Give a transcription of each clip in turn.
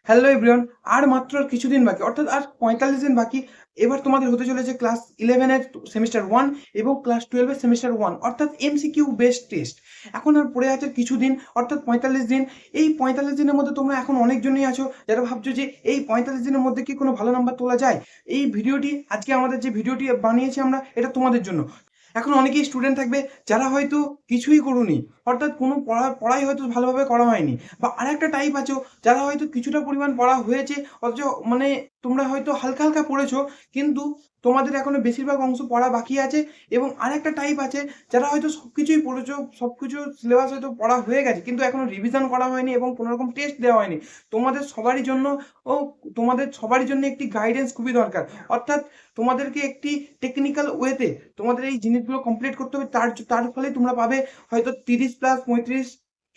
Hello everyone, আর মাত্র কিছুদিন বাকি, অর্থাৎ আর ৪৫ দিন বাকি। এবার তোমাদের হতে চলেছে ক্লাস 11 এর সেমিস্টার 1 এবং ক্লাস 12 এর সেমিস্টার 1, অর্থাৎ এমসিকিউ বেসড টেস্ট। এখন আর পড়ে আছে কিছুদিন, অর্থাৎ ৪৫ দিন। এই ৪৫ দিনের মধ্যে তোমরা এখন অনেকজনই আছো যারা ভাবছো যে এই ৪৫ দিনের মধ্যে কি কোনো ভালো নাম্বার তোলা যায়। এই ভিডিওটি আজকে আমাদের যে ভিডিওটি বানিয়েছি আমরা, এটা তোমাদের জন্য। এখন অনেকেই স্টুডেন্ট থাকবে যারা হয়তো কিছুই করুনি, অর্থাৎ কোনো পড়াই হয়তো ভালোভাবে করা হয়নি, বা আরেকটা টাইপ আছো যারা হয়তো কিছুটা পরিমাণ পড়া হয়েছে, অথচ মানে তোমরা হয়তো হালকা হালকা পড়েছো, কিন্তু তোমাদের এখনো বেশিরভাগ অংশ পড়া বাকি আছে। এবং আরেকটা টাইপ আছে যারা হয়তো সবকিছুই পড়েছো, সবকিছু সিলেবাস হয়তো পড়া হয়ে গেছে, কিন্তু এখনো রিভিশন করা হয়নি এবং কোনো রকম টেস্ট দেওয়া হয়নি। তোমাদের সবারই জন্য ও তোমাদের সবারই জন্য একটি গাইডেন্স খুবই দরকার, অর্থাৎ তোমাদেরকে একটি টেকনিক্যাল ওয়েতে তোমাদের এই জিনিসগুলো কমপ্লিট করতে হবে। তার তার ফলে তোমরা পাবে হয়তো 30 প্লাস 35,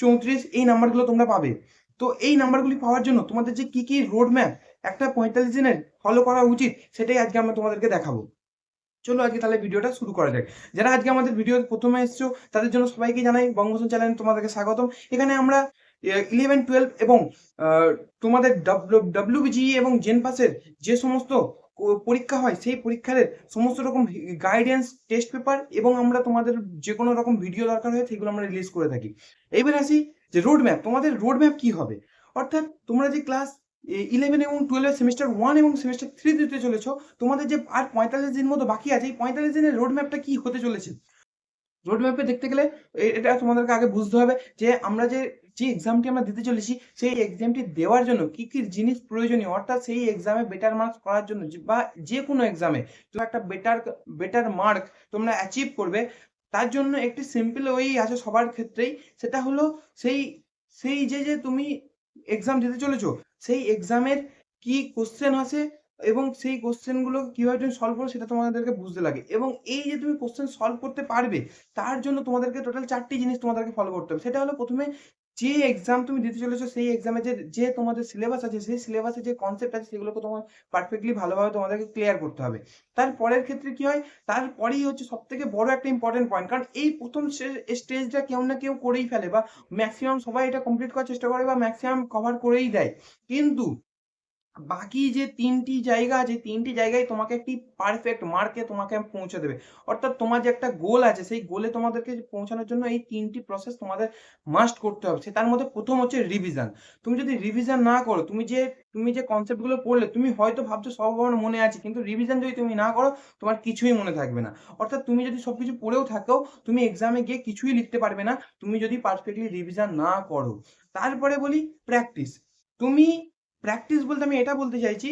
34 এই নাম্বারগুলো তোমরা পাবে। তো এই নাম্বারগুলি পাওয়ার জন্য তোমাদের যে কি কি রোড ম্যাপ একটা ৪৫ দিনের ফলো করা উচিত, সেটাই আজকে আমরা তোমাদেরকে দেখাবো। চলো আজকে তাহলে ভিডিওটা শুরু করা যাক। যারা আজকে আমাদের ভিডিও প্রথমে এসছো তাদের জন্য সবাইকে জানাই বঙ্গবন্ধু চ্যানেলে তোমাদেরকে স্বাগতম। এখানে আমরা 11, 12 এবং তোমাদের ডব্লিউবিজিই এবং জেন পাসের যে সমস্ত পরীক্ষা হয়, সেই পরীক্ষার সমস্ত রকম গাইডেন্স, টেস্ট পেপার এবং আমরা তোমাদের যে কোনো রকম ভিডিও দরকার হয় সেগুলো আমরা রিলিজ করে থাকি। এইবার আসি যে রোড ম্যাপ, তোমাদের রোড ম্যাপ কি হবে। অর্থাৎ তোমরা যে ক্লাস 11 এবং 12 সেমিস্টার 1 এবং সেমিস্টার 3 দিতে চলেছো, তোমাদের যে আর ৪৫ দিন মতো বাকি আছে, এই ৪৫ দিনের রোড ম্যাপটা কি হতে চলেছে। রোড ম্যাপে দেখতে গেলে এটা তোমাদেরকে আগে বুঝতে হবে যে আমরা যে যে এক্সামটি আমরা দিতে চলেছি, সেই এক্সামটি দেওয়ার জন্য কি কি জিনিস প্রয়োজনীয়, অর্থাৎ সেই এক্সামে বেটার মার্কস করার জন্য বা যে কোনো এক্সামে তো একটা বেটার বেটার মার্ক তোমরা অ্যাচিভ করবে, তার জন্য একটি সিম্পল ওয়েই আছে সবার ক্ষেত্রেই। সেটা হলো সেই সেই যে যে তুমি এক্সাম দিতে চলেছো, সেই এক্সামের কি কোশ্চেন আসে এবং সেই কোশ্চেনগুলো কিভাবে তুমি সলভ করো সেটা তোমাদেরকে বুঝতে লাগে। এবং এই যে তুমি কোশ্চেন সলভ করতে পারবে, তার জন্য তোমাদেরকে টোটাল 4টি জিনিস তোমাদেরকে ফলো করতে হবে। সেটা হলো প্রথমে যে এক্সাম তুমি দিতে চলেছো, সেই এক্সামে যে যে তোমাদের সিলেবাস আছে, সেই সিলেবাসে যে কনসেপ্ট আছে সেগুলোকে তোমার পারফেক্টলি ভালোভাবে তোমাদেরকে ক্লিয়ার করতে হবে। তারপরের ক্ষেত্রে কি হয়, তারপরেই হচ্ছে সব থেকে বড় একটা ইম্পর্টেন্ট পয়েন্ট, কারণ এই প্রথম স্টেজটা কেউ না কেউ করেই ফেলে, বা ম্যাক্সিমাম সবাই এটা কমপ্লিট করার চেষ্টা করে, বা ম্যাক্সিমাম কভার করেই দেয়। কিন্তু বাকি যে 3টি জায়গা আছে, 3টি জায়গায় তোমাকে একটি পারফেক্ট মার্কে তোমাকে পৌঁছে দেবে। অর্থাৎ তোমার যে একটা গোল আছে, সেই গোলে তোমাদেরকে পৌঁছানোর জন্য এই 3টি প্রসেস তোমাদের মাস্ট করতে হবে। তার মধ্যে প্রথম হচ্ছে রিভিশন। তুমি যদি রিভিশন না করো, তুমি যে কনসেপ্টগুলো পড়লে, তুমি হয়তো ভাবছো সব আমার মনে আছে, কিন্তু রিভিশন যদি তুমি না করো, তোমার কিছুই মনে থাকবে না। অর্থাৎ তুমি যদি সবকিছু পড়েও থাকো, তুমি এক্সামে গিয়ে কিছুই লিখতে পারবে না, তুমি যদি পারফেক্টলি রিভিশন না করো। তারপরে বলি প্র্যাকটিস। তুমি প্র্যাকটিস বলতে আমি এটা বলতে চাইছি,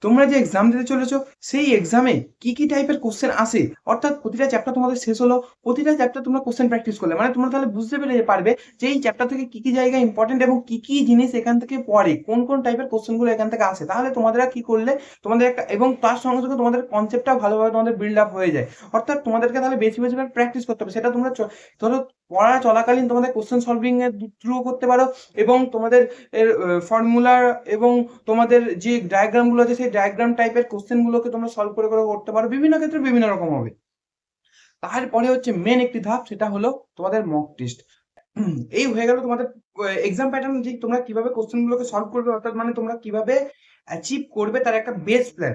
তোমরা যে এক্সাম দিতে চলেছো, সেই এক্সামে কি কি টাইপের কোশ্চেন আসে, অর্থাৎ প্রতিটা চ্যাপ্টার তোমাদের শেষ হলো, প্রতিটা চ্যাপ্টার তোমরা কোশ্চেন প্র্যাকটিস করলে, মানে তোমরা তাহলে বুঝতে পারবে যে এই চ্যাপ্টার থেকে কি কি জায়গা ইম্পর্টেন্ট এবং কি কি জিনিস এখান থেকে পড়ে, কোন কোন টাইপের কোশ্চেনগুলো এখান থেকে আসে। তাহলে তোমাদের কি করলে তোমাদের একটা, এবং তার সঙ্গে সঙ্গে তোমাদের কনসেপ্টটা ভালোভাবে তোমাদের বিল্ড আপ হয়ে যায়। অর্থাৎ তোমাদেরকে তাহলে বেশি বেশি করে প্র্যাকটিস করতে হবে। সেটা তোমরা ধরো পড়া চলাকালীন তোমাদের কোশ্চেন সলভিং এর থ্রু করতে পারো, এবং তোমাদের এর ফর্মুলার এবং তোমাদের যে ডায়াগ্রামগুলো আছে, সেই ডায়াগ্রাম টাইপের কোশ্চেনগুলোকে তোমরা সলভ করে করে করতে পারো। বিভিন্ন ক্ষেত্রে বিভিন্ন রকম হবে। তারপরে হচ্ছে মেন একটি ধাপ, সেটা হলো তোমাদের মক টেস্ট। এই হয়ে গেল তোমাদের এক্সাম প্যাটার্ন, যে তোমরা কিভাবে কোশ্চেনগুলোকে সলভ করবে, অর্থাৎ মানে তোমরা কিভাবে অ্যাচিভ করবে তার একটা বেস প্ল্যান।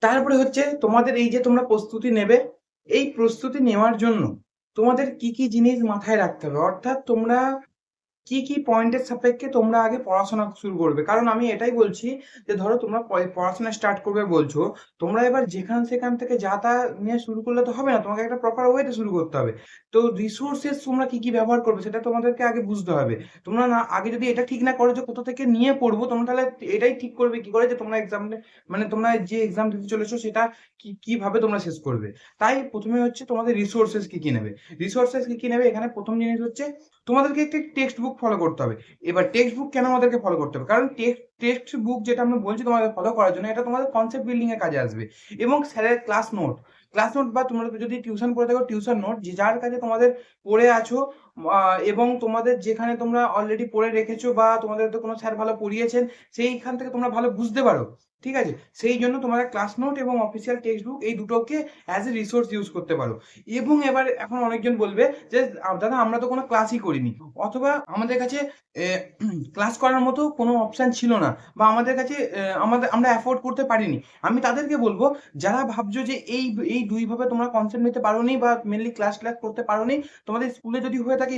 তারপরে হচ্ছে তোমাদের এই যে তোমরা প্রস্তুতি নেবে, এই প্রস্তুতি নেওয়ার জন্য তোমাদের কি কি জিনিস মাথায় রাখতে হবে, অর্থাৎ তোমরা কি কি পয়েন্টের সাপেক্ষে তোমরা আগে পড়াশোনা শুরু করবে। কারণ আমি এটাই বলছি যে ধরো তোমরা পড়াশোনা স্টার্ট করবে বলছো, তোমরা এবার যেখান সেখান থেকে যা তা নিয়ে শুরু করলে তো হবে না, তোমাকে একটা প্রপার ওয়েতে শুরু করতে হবে। তো রিসোর্সেস তোমরা কি কি ব্যবহার করবে সেটা তোমাদেরকে আগে বুঝতে হবে। তোমরা না আগে যদি এটা ঠিক না করো যে কোথা থেকে নিয়ে পড়বো, তোমরা তাহলে এটাই ঠিক করবে কি করে যে তোমরা এক্সাম, মানে তোমরা যে এক্সাম দিতে চলেছো সেটা কিভাবে তোমরা শেষ করবে। তাই প্রথমে হচ্ছে তোমাদের রিসোর্সেস কি কি নেবে। রিসোর্সেস কি কি নেবে, এখানে প্রথম জিনিস হচ্ছে তোমাদেরকে একটি টেক্সট বুক ফলো করতে হবে। এবার টেক্সট বুক কেন আমাদেরকে ফলো করতে হবে, কারণ টেক্সট বুক যেটা আমরা বলছি তোমাদের ফলো করার জন্য, এটা তোমাদের কনসেপ্ট বিল্ডিং এর কাজে আসবে। এবং স্যারের ক্লাস নোট বা তোমরা যদি টিউশন পড়ে থাকো, টিউশন নোট, যে যার কাছে তোমাদের পড়ে আছো, এবং তোমাদের যেখানে তোমরা অলরেডি পড়ে রেখেছো, বা তোমাদের তো কোনো স্যার ভালো পড়িয়েছেন, সেইখান থেকে তোমরা ভালো বুঝতে পারো। ঠিক আছে? সেই জন্য তোমরা ক্লাস নোট এবং অফিসিয়াল টেক্সট বুক এই দুটোকে অ্যাজ এ রিসোর্স ইউজ করতে পারো। এবং এখন অনেকজন বলবে যে দাদা আমরা তো কোনো ক্লাসই করিনি, অথবা আমাদের কাছে ক্লাস করার মতো কোনো অপশন ছিল না, বা আমাদের কাছে আমরা অ্যাফোর্ড করতে পারিনি। আমি তাদেরকে বলবো, যারা ভাবছো যে এই দুইভাবে তোমরা কনসেপ্ট নিতে পারোনি বা মেনলি ক্লাস করতে পারোনি, তোমাদের স্কুলে যদি হয়ে থাকে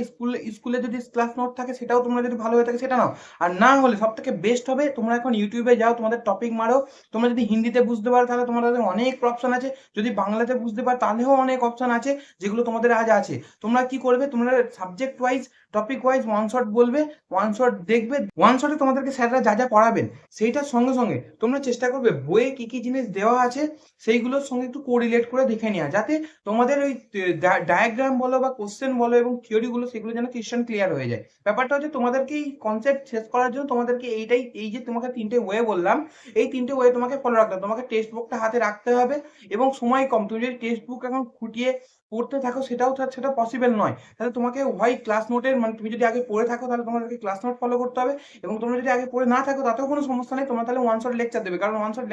স্কুলে যদি ক্লাস নোট থাকে সেটাও তোমরা যদি ভালো হয়ে থাকে সেটা নাও। আর না হলে সব থেকে বেস্ট হবে তোমরা এখন ইউটিউবে যাও, তোমাদের টপিক মারো। তোমরা যদি হিন্দিতে বুঝতে পারো তাহলে তোমাদের অনেক অপশন আছে, যদি বাংলাতে বুঝতে পারো তাহলেও অনেক অপশন আছে যেগুলো তোমাদের আজ আছে। তোমরা কি করবে, তোমরা subject wise topic wise one shot বলবে, ওয়ান শট দেখবে, ওয়ান শটে তোমাদেরকে স্যাররা যা যা পড়াবেন সেইটার সঙ্গে সঙ্গে তোমরা চেষ্টা করবে বইয়ে কি কি জিনিস দেওয়া আছে সেইগুলোর সঙ্গে একটু কোরিলেট করে দেখে নেওয়া, যাতে তোমাদের ওই ডায়াগ্রাম বলো বা কোশ্চেন বলো এবং থিওরিগুলো সেগুলো যেন ক্রিস্টাল ক্লিয়ার হয়ে যায়। ব্যাপারটা হচ্ছে তোমাদেরকে এই কনসেপ্ট শেষ করার জন্য তোমাদেরকে এই যে তোমাকে 3টে ওয়ে বললাম, এই 3টে ওয়ে তোমাকে ফলো রাখতে হবে। তোমাকে টেক্সট বুকটা হাতে রাখতে হবে এবং সময় কম। তুমি যদি টেক্সট বুক এখন খুঁটিয়ে পড়তে থাকো সেটা পসিবল নয়। তাহলে তোমাকে হয় ক্লাস নোটের, মানে তুমি যদি আগে পড়ে থাকো তাহলে তোমাদেরকে ক্লাস নোট ফলো করতে হবে, এবং তোমরা যদি আগে পড়ে না থাকো তাতেও কোনো সমস্যা নেই, তোমরা তাহলে ওয়ান শট লেকচার দেবে, কারণ ওয়ান শট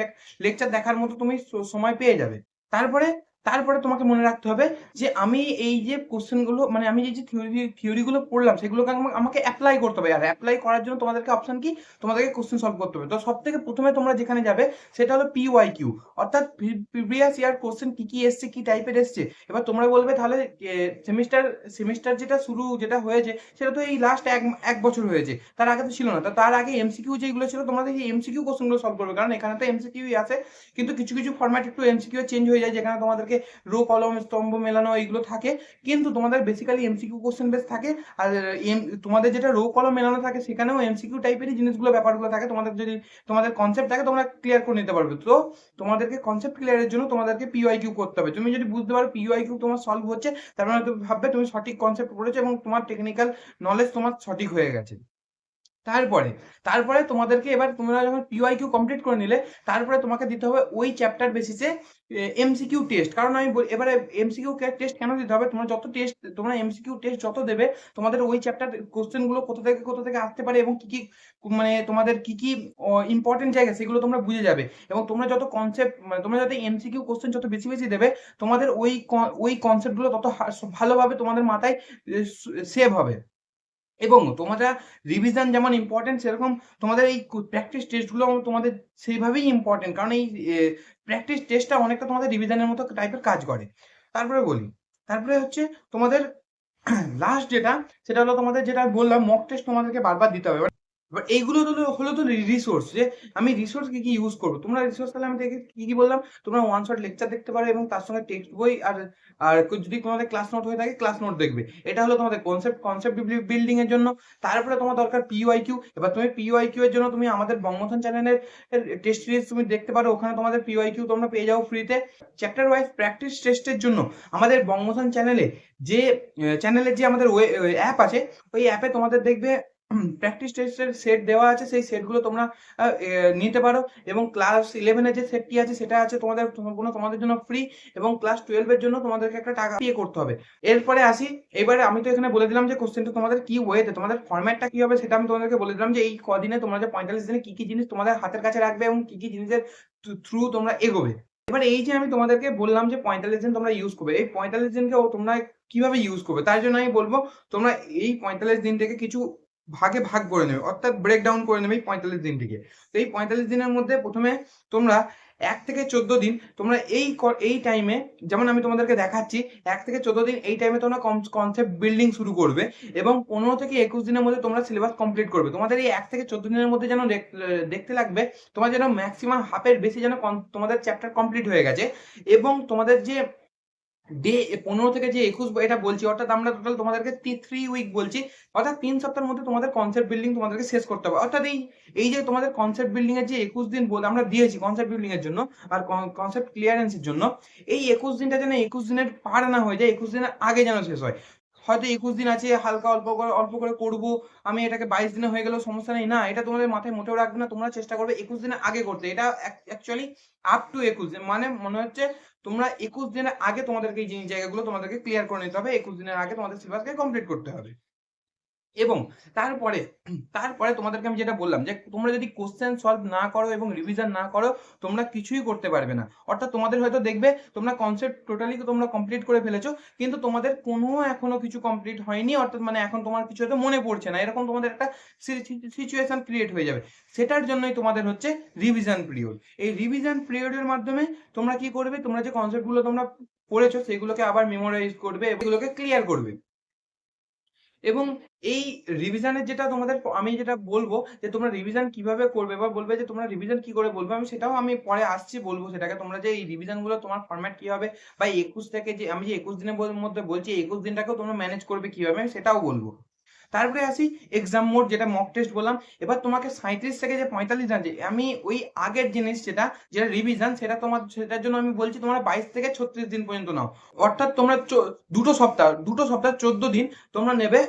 লেকচার দেখার মতো তুমি সময় পেয়ে যাবে। তারপরে তারপরে তোমাকে মনে রাখতে হবে যে আমি এই যে কোশ্চেন গুলো, মানে আমি এই যে থিওরি গুলো পড়লাম সেগুলোকে আমাকে অ্যাপ্লাই করতে হবে। আর অ্যাপ্লাই করার জন্য তোমাদেরকে অপশন কি, তোমাদেরকে কোশ্চেন সলভ করতে হবে। তো সব থেকে প্রথমে তোমরা যেখানে যাবে সেটা হলো PYQ, অর্থাৎ প্রিভিয়াস ইয়ার কোশ্চেন কি কি এসছে, কি টাইপের এসছে। এবার তোমরা বলবে তাহলে সেমিস্টার যেটা হয়েছে সেটা তো এই লাস্ট এক বছর হয়েছে, তার আগে তো ছিল না। তার আগে এমসিকিউ যেগুলো ছিল তোমাদের এই এমসিকিউ কোশ্চেনগুলো সলভ করবে, কারণ এখানে তো এমসিকিউই আছে, কিন্তু কিছু কিছু ফরম্যাট একটু এমসিকিউ চেঞ্জ হয়ে যায়, যেখানে তোমাদেরকে রো কলম স্তম্ভ মেলানো এইগুলো থাকে, কিন্তু তোমাদের বেসিক্যালি এমসিকিউ কোশ্চেন বেস থাকে। আর তোমাদের যেটা রো কলম মেলানো থাকে সেখানেও এমসিকিউ টাইপেরই জিনিসগুলো ব্যাপারগুলো থাকে। তোমাদের যদি তোমাদের কনসেপ্ট থাকে তোমরা ক্লিয়ার করে নিতে পারবে। তো তোমাদেরকে কনসেপ্ট ক্লিয়ারের জন্য তোমাদেরকে PYQ করতে হবে। তুমি যদি বুঝতে পারো PYQ তোমার সলভ হচ্ছে, তার মানে তুমি ভাববে তুমি সঠিক কনসেপ্ট পড়েছো এবং তোমার টেকনিক্যাল নলেজ তোমার সঠিক হয়ে গেছে। তারপরে তারপরে তোমাদেরকে, এবার তোমরা যখন PYQ কমপ্লিট করে নিলে, তারপরে তোমাকে দিতে হবে ওই চ্যাপ্টার বেসিসে MCQ টেস্ট। কারণ আমি এবারে MCQ টেস্ট কেন দিতে হবে, তোমরা MCQ টেস্ট যত দেবে, তোমাদের ওই চ্যাপ্টার কোশ্চেন গুলো কোথা থেকে আসতে পারে এবং কি কি, মানে তোমাদের কি কি ইম্পর্টেন্ট জায়গা সেগুলো তোমরা বুঝে যাবে। এবং তোমরা যত কনসেপ্ট, মানে তোমরা যত MCQ কোশ্চেন যত বেশি বেশি দেবে, তোমাদের ওই কনসেপ্ট গুলো তত ভালোভাবে তোমাদের মাথায় সেভ হবে। এবং তোমরা রিভিশন যেমন ইম্পর্টেন্ট, সেরকম তোমাদের এই প্র্যাকটিস টেস্টগুলো তোমাদের সেইভাবেই ইম্পর্টেন্ট, কারণ এই প্র্যাকটিস টেস্টটা অনেকটা তোমাদের রিভিশনের মতো টাইপের কাজ করে। তারপরে বলি, তারপরে হচ্ছে তোমাদের লাস্ট যেটা, সেটা হলো তোমাদের যেটা বললাম মক টেস্ট তোমাদেরকে বারবার দিতে হবে। এবার এইগুলো হলো তো রিসোর্স, যে আমি রিসোর্স কি কি ইউজ করবো। তোমরা রিসোর্স তাহলে আমি কি কি বললাম, তোমরা ওয়ান শট লেকচার দেখতে পারো এবং তার সঙ্গে টেক্সট বই, আর আর যদি তোমাদের ক্লাস নোট হয়ে থাকে ক্লাস নোট দেখবে। এটা হলো তোমাদের কনসেপ্ট বিল্ডিং এর জন্য। তারপরে তোমার দরকার PYQ। এবার তুমি PYQ এর জন্য তুমি আমাদের বঙ্গমথন চ্যানেলের টেস্ট সিরিজ তুমি দেখতে পারো, ওখানে তোমাদের PYQ তোমরা পেয়ে যাও ফ্রিতে। চ্যাপ্টার ওয়াইজ প্র্যাকটিস টেস্টের জন্য আমাদের বঙ্গমথন চ্যানেলে যে আমাদের অ্যাপ আছে, ওই অ্যাপে তোমাদের দেখবে প্র্যাকটিস টেস্টের সেট দেওয়া আছে, সেই সেটগুলো তোমরা নিতে পারো। এবং ক্লাস 11-এর যে সেটটি আছে সেটা আছে তোমাদের জন্য ফ্রি, এবং ক্লাস 12-এর জন্য তোমাদেরকে একটা টাকা পে করতে হবে। এরপরে আসি, এবারে আমি তো এখানে বলে দিলাম যে কোশ্চেনটা তোমাদের কি ওয়েতে, তোমাদের ফরম্যাটটা কি হবে সেটা আমি তোমাদেরকে বলে দিলাম, যে এই কদিনে তোমরা যে 45 দিনে কি কি জিনিস তোমাদের হাতের কাছে রাখবে এবং কি কি জিনিসের থ্রু তোমরা এগোবে। এবার এই যে আমি তোমাদেরকে বললাম যে 45 দিন তোমরা ইউজ করবে, এই 45 দিনকে তোমরা কিভাবে ইউজ করবে, তার জন্য আমি বলবো তোমরা এই 45 দিন থেকে কিছু ভাগে ভাগ করে নেবে, অর্থাৎ ব্রেক ডাউন করে নেবে এই 45 দিনটিকে। তো এই 45 দিনের মধ্যে প্রথমে তোমরা 1 থেকে 14 দিন তোমরা এই টাইমে, যেমন আমি তোমাদেরকে দেখাচ্ছি, 1 থেকে 14 দিন এই টাইমে তোমরা কনসেপ্ট বিল্ডিং শুরু করবে, এবং 15 থেকে 21 দিনের মধ্যে তোমরা সিলেবাস কমপ্লিট করবে। তোমাদের এই 1 থেকে 14 দিনের মধ্যে যেন দেখতে লাগবে তোমার যেন ম্যাক্সিমাম হাফের বেশি যেন তোমাদের চ্যাপ্টার কমপ্লিট হয়ে গেছে। এবং তোমাদের যে 15 থেকে যে 21 এটা বলছি, অর্থাৎ আমরা টোটাল তোমাদেরকে 3 উইক বলছি, অর্থাৎ 3 সপ্তাহের মধ্যে তোমাদের কনসেপ্ট বিল্ডিং তোমাদেরকে শেষ করতে হবে। অর্থাৎ এই যে তোমাদের কনসেপ্ট বিল্ডিং এর যে 21 দিন আমরা দিয়েছি কনসেপ্ট বিল্ডিং এর জন্য আর কনসেপ্ট ক্লিয়ারেন্সের জন্য, এই 21 দিনটা যেন 21 দিনের পার না হয়ে যায়, 21 দিনের আগে যেন শেষ হয়। হয়তো 21 দিন আছে, হালকা অল্প করে করবো, আমি এটাকে 22 দিনে হয়ে গেলেও সমস্যা নেই, না, এটা তোমাদের মাথায় মোটেও রাখবে না। তোমরা চেষ্টা করবে 21 দিনের আগে করতে। এটা অ্যাকচুয়ালি আপ টু 21 দিন, মানে মনে হচ্ছে তোমরা 21 দিনের আগে তোমাদেরকে এই জায়গাগুলো তোমাদেরকে ক্লিয়ার করে নিতে হবে, 21 দিনের আগে তোমাদের সিলেবাসকে কমপ্লিট করতে হবে। এবং তারপরে তারপরে তোমাদেরকে আমি যেটা বললাম যে তোমরা যদি কোশ্চেন সলভ না করো এবং রিভিশন না করো তোমরা কিছুই করতে পারবে না। অর্থাৎ তোমাদের হয়তো দেখবে তোমরা কনসেপ্ট টোটালি তোমরা কমপ্লিট করে ফেলেছো, কিন্তু তোমাদের কোনো এখনো কিছু কমপ্লিট হয়নি, অর্থাৎ মানে এখন তোমার কিছু হয়তো মনে পড়ছে না, এরকম তোমাদের একটা সিচুয়েশন ক্রিয়েট হয়ে যাবে। সেটার জন্যই তোমাদের হচ্ছে রিভিশন পিরিয়ড। এই রিভিশন পিরিয়ডের মাধ্যমে তোমরা কি করবে, তোমরা যে কনসেপ্টগুলো তোমরা পড়েছো সেগুলোকে আবার মেমোরাইজ করবে, এগুলোকে ক্লিয়ার করবে। এবং এই রিভিশনের যেটা তোমাদের আমি যেটা বলবো যে তোমরা রিভিশন কিভাবে করবে বা বলবে যে তোমরা রিভিশন কি করে বলবে, আমি সেটাও আমি পরে আসছি বলবো সেটাকে। তোমরা যে এই রিভিশন গুলো তোমার ফরম্যাট কি হবে বা 21 থেকে যে আমি যে 21 দিনের মধ্যে বলছি 21 দিনটাকেও তোমরা ম্যানেজ করবে কিভাবে আমি সেটাও বলবো। তারপরে আসি এক্সাম মোড, যেটা মক টেস্ট বললাম। এবার তোমাকে 37 থেকে যে 45 জানছে আমি ওই আগের জিনিস যেটা যেটা রিভিশন সেটা তোমার সেটার জন্য আমি বলছি তোমরা 22 থেকে 36 দিন পর্যন্ত নাও। অর্থাৎ তোমরা দুটো সপ্তাহ 14 দিন তোমরা নেবে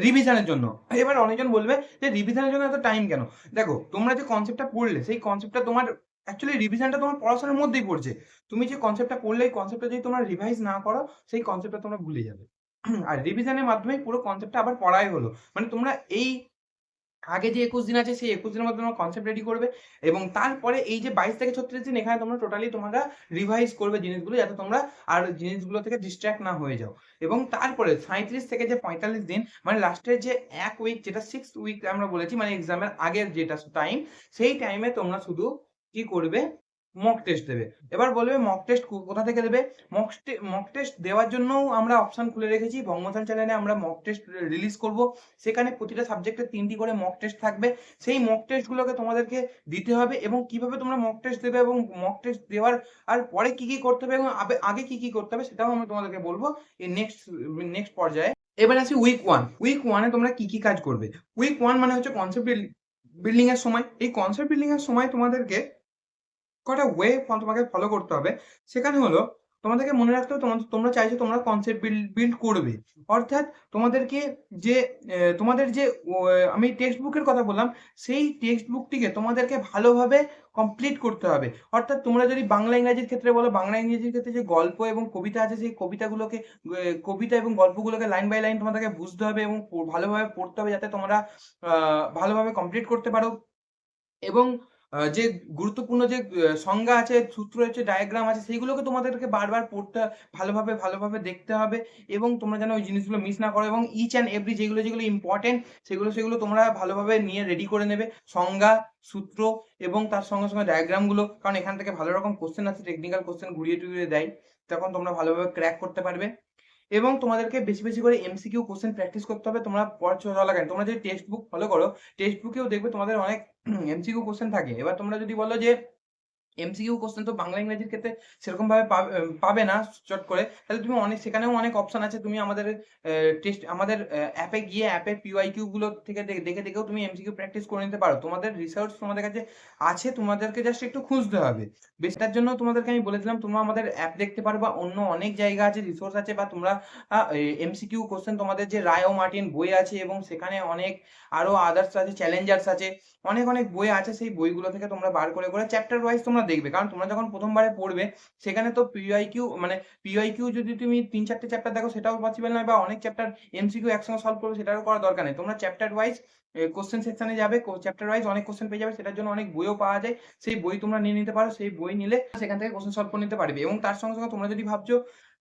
রিভিশনের জন্য। এবার অনেকজন বলবে যে রিভিশনের জন্য এত টাইম কেন? দেখো তোমরা যে কনসেপ্টটা পড়লে সেই কনসেপ্টটা তোমার অ্যাকচুয়ালি রিভিশনটা তোমার পড়াশোনার মধ্যেই পড়ছে। তুমি যে কনসেপ্টটা পড়লে এই কনসেপ্টটা যদি তোমরা রিভাইজ না করো সেই কনসেপ্টটা তোমরা ভুলে যাবে। আর রিভিশনের মাধ্যমে পুরো কনসেপ্টটা আবার পড়াই হলো। মানে তোমরা এই আগে যে 21 দিন আছে সেই 21 দিনের মধ্যে তোমরা কনসেপ্ট রেডি করবে এবং তারপরে এই যে 22 থেকে 36 দিন এখানে তোমরা টোটালি তোমরা রিভাইজ করবে জিনিসগুলো, যাতে তোমরা আর জিনিসগুলো থেকে ডিস্ট্রাক্ট না হয়ে যাও। এবং তারপরে 37 থেকে যে 45 দিন মানে লাস্টের যে এক উইক, যেটা 6 উইক আমরা বলেছি মানে এক্সামের আগের যেটা টাইম, সেই টাইমে তোমরা শুধু কি করবে, মক টেস্ট দেবে। এবার বলবে মক টেস্ট কোথা থেকে দেবে? মক টেস্ট দেওয়ার জন্যও আমরা অপশন খুলে রেখেছি, বঙ্গমসান চ্যানেলে আমরা মক টেস্ট রিলিজ করব। সেখানে প্রতিটা সাবজেক্টে 3টি করে মক টেস্ট থাকবে। সেই মক টেস্টগুলোকে তোমাদেরকে দিতে হবে এবং কিভাবে তোমরা মক টেস্ট দেবে এবং মক টেস্ট দেওয়ার আর পরে কি কি করতে হবে এবং আগে কি কি করতে হবে সেটাও আমি তোমাদেরকে বলবো এই নেক্সট পর্যায়ে। এবার আসি উইক 1 এ তোমরা কি কি কাজ করবে। উইক 1 মানে হচ্ছে কনসেপ্ট বিল্ডিং এর সময়। এই কনসেপ্ট বিল্ডিং এর সময় তোমাদেরকে কটা ওয়ে তোমাকে ফলো করতে হবে। সেখানে হলো তোমাদেরকে মনে রাখতে হবে তোমরা চাইছো তোমরা কনসেপ্ট বিল্ড করবে। অর্থাৎ তোমাদেরকে যে তোমাদের যে আমি টেক্সট বুকের কথা বললাম সেই টেক্সট বুকটিকে তোমাদেরকে ভালোভাবে কমপ্লিট করতে হবে। অর্থাৎ তোমরা যদি বাংলা ইংরাজির ক্ষেত্রে বলো, বাংলা ইংরেজির ক্ষেত্রে যে গল্প এবং কবিতা আছে সেই কবিতাগুলোকে কবিতা এবং গল্পগুলোকে লাইন বাই লাইন তোমাদেরকে বুঝতে হবে এবং ভালোভাবে পড়তে হবে যাতে তোমরা ভালোভাবে কমপ্লিট করতে পারো। এবং যে গুরুত্বপূর্ণ যে সংজ্ঞা আছে, সূত্র আছে, ডায়াগ্রাম আছে সেইগুলোকে তোমাদেরকে বারবার পড়তে ভালোভাবে দেখতে হবে এবং তোমরা যেন ওই জিনিসগুলো মিস না করো এবং ইচ অ্যান্ড এভরি যেগুলো ইম্পর্টেন্ট সেগুলো তোমরা ভালোভাবে নিয়ে রেডি করে নেবে। সংজ্ঞা, সূত্র এবং তার সঙ্গে ডায়াগ্রামগুলো, কারণ এখান থেকে ভালো রকম কোশ্চেন আছে, টেকনিক্যাল কোশ্চেন ঘুরিয়ে টুরিয়ে দেয়, তখন তোমরা ভালোভাবে ক্র্যাক করতে পারবে। এবং তোমাদেরকে বেশি করে এমসিকিউ কোশ্চেন প্র্যাকটিস করতে হবে। তোমরা পড়া চলাকালীন তোমরা যদি টেক্সট বুক ফলো করো, টেক্সট বুকেও দেখবে তোমাদের অনেক এমসিকিউ কোশ্চেন থাকে। এবার তোমরা যদি বলো যে এমসিকিউ কোশ্চেন তো বাংলা ইংরেজির ক্ষেত্রে সেরকম ভাবে পাবে না চট করে, তাহলে তুমি সেখানেও অনেক অপশন আছে। তুমি আমাদের আমাদের অ্যাপে গিয়ে অ্যাপের পিওয়াইকিউ গুলো থেকে দেখেও তুমি এমসিকিউ প্র্যাকটিস করে নিতে পারো। তোমাদের রিসার্চ তোমাদের কাছে আছে, তোমাদেরকে জাস্ট একটু খুঁজতে হবে। সেটার জন্য তোমাদেরকে আমি বলেছিলাম তোমরা আমাদের অ্যাপ দেখতে পারো বা অন্য অনেক জায়গা আছে, রিসোর্স আছে, বা তোমরা এমসিকিউ কোশ্চেন তোমাদের যে রায় ও মার্টিন বই আছে এবং সেখানে অনেক আরো আদার্স আছে, চ্যালেঞ্জার্স আছে, অনেক বই আছে। সেই বইগুলো থেকে তোমরা বার করে চ্যাপ্টার ওয়াইজ তোমরা দেখবে, কারণ তোমরা যখন প্রথমবারে পড়বে সেখানে তো পিওয়াইকিউ যদি তুমি 3-4টে চ্যাপ্টার দেখো সেটাও পসিবল নয়, বা অনেক চ্যাপ্টার এমসিকিউ একসঙ্গে সলভ করবে সেটারও করার দরকার নেই। তোমরা চ্যাপ্টার ওয়াইজ কোশ্চেন সেকশনে যাবে, চ্যাপ্টার ওয়াইজ অনেক কোশ্চেন পেয়ে যাবে। সেটার জন্য অনেক বইও পাওয়া যায়, সেই বই তোমরা নিয়ে নিতে পারো। সেই বই নিলে সেখান থেকে কোশ্চেন সলভ করে নিতে পারবে। এবং তার সঙ্গে তোমরা যদি ভাবছো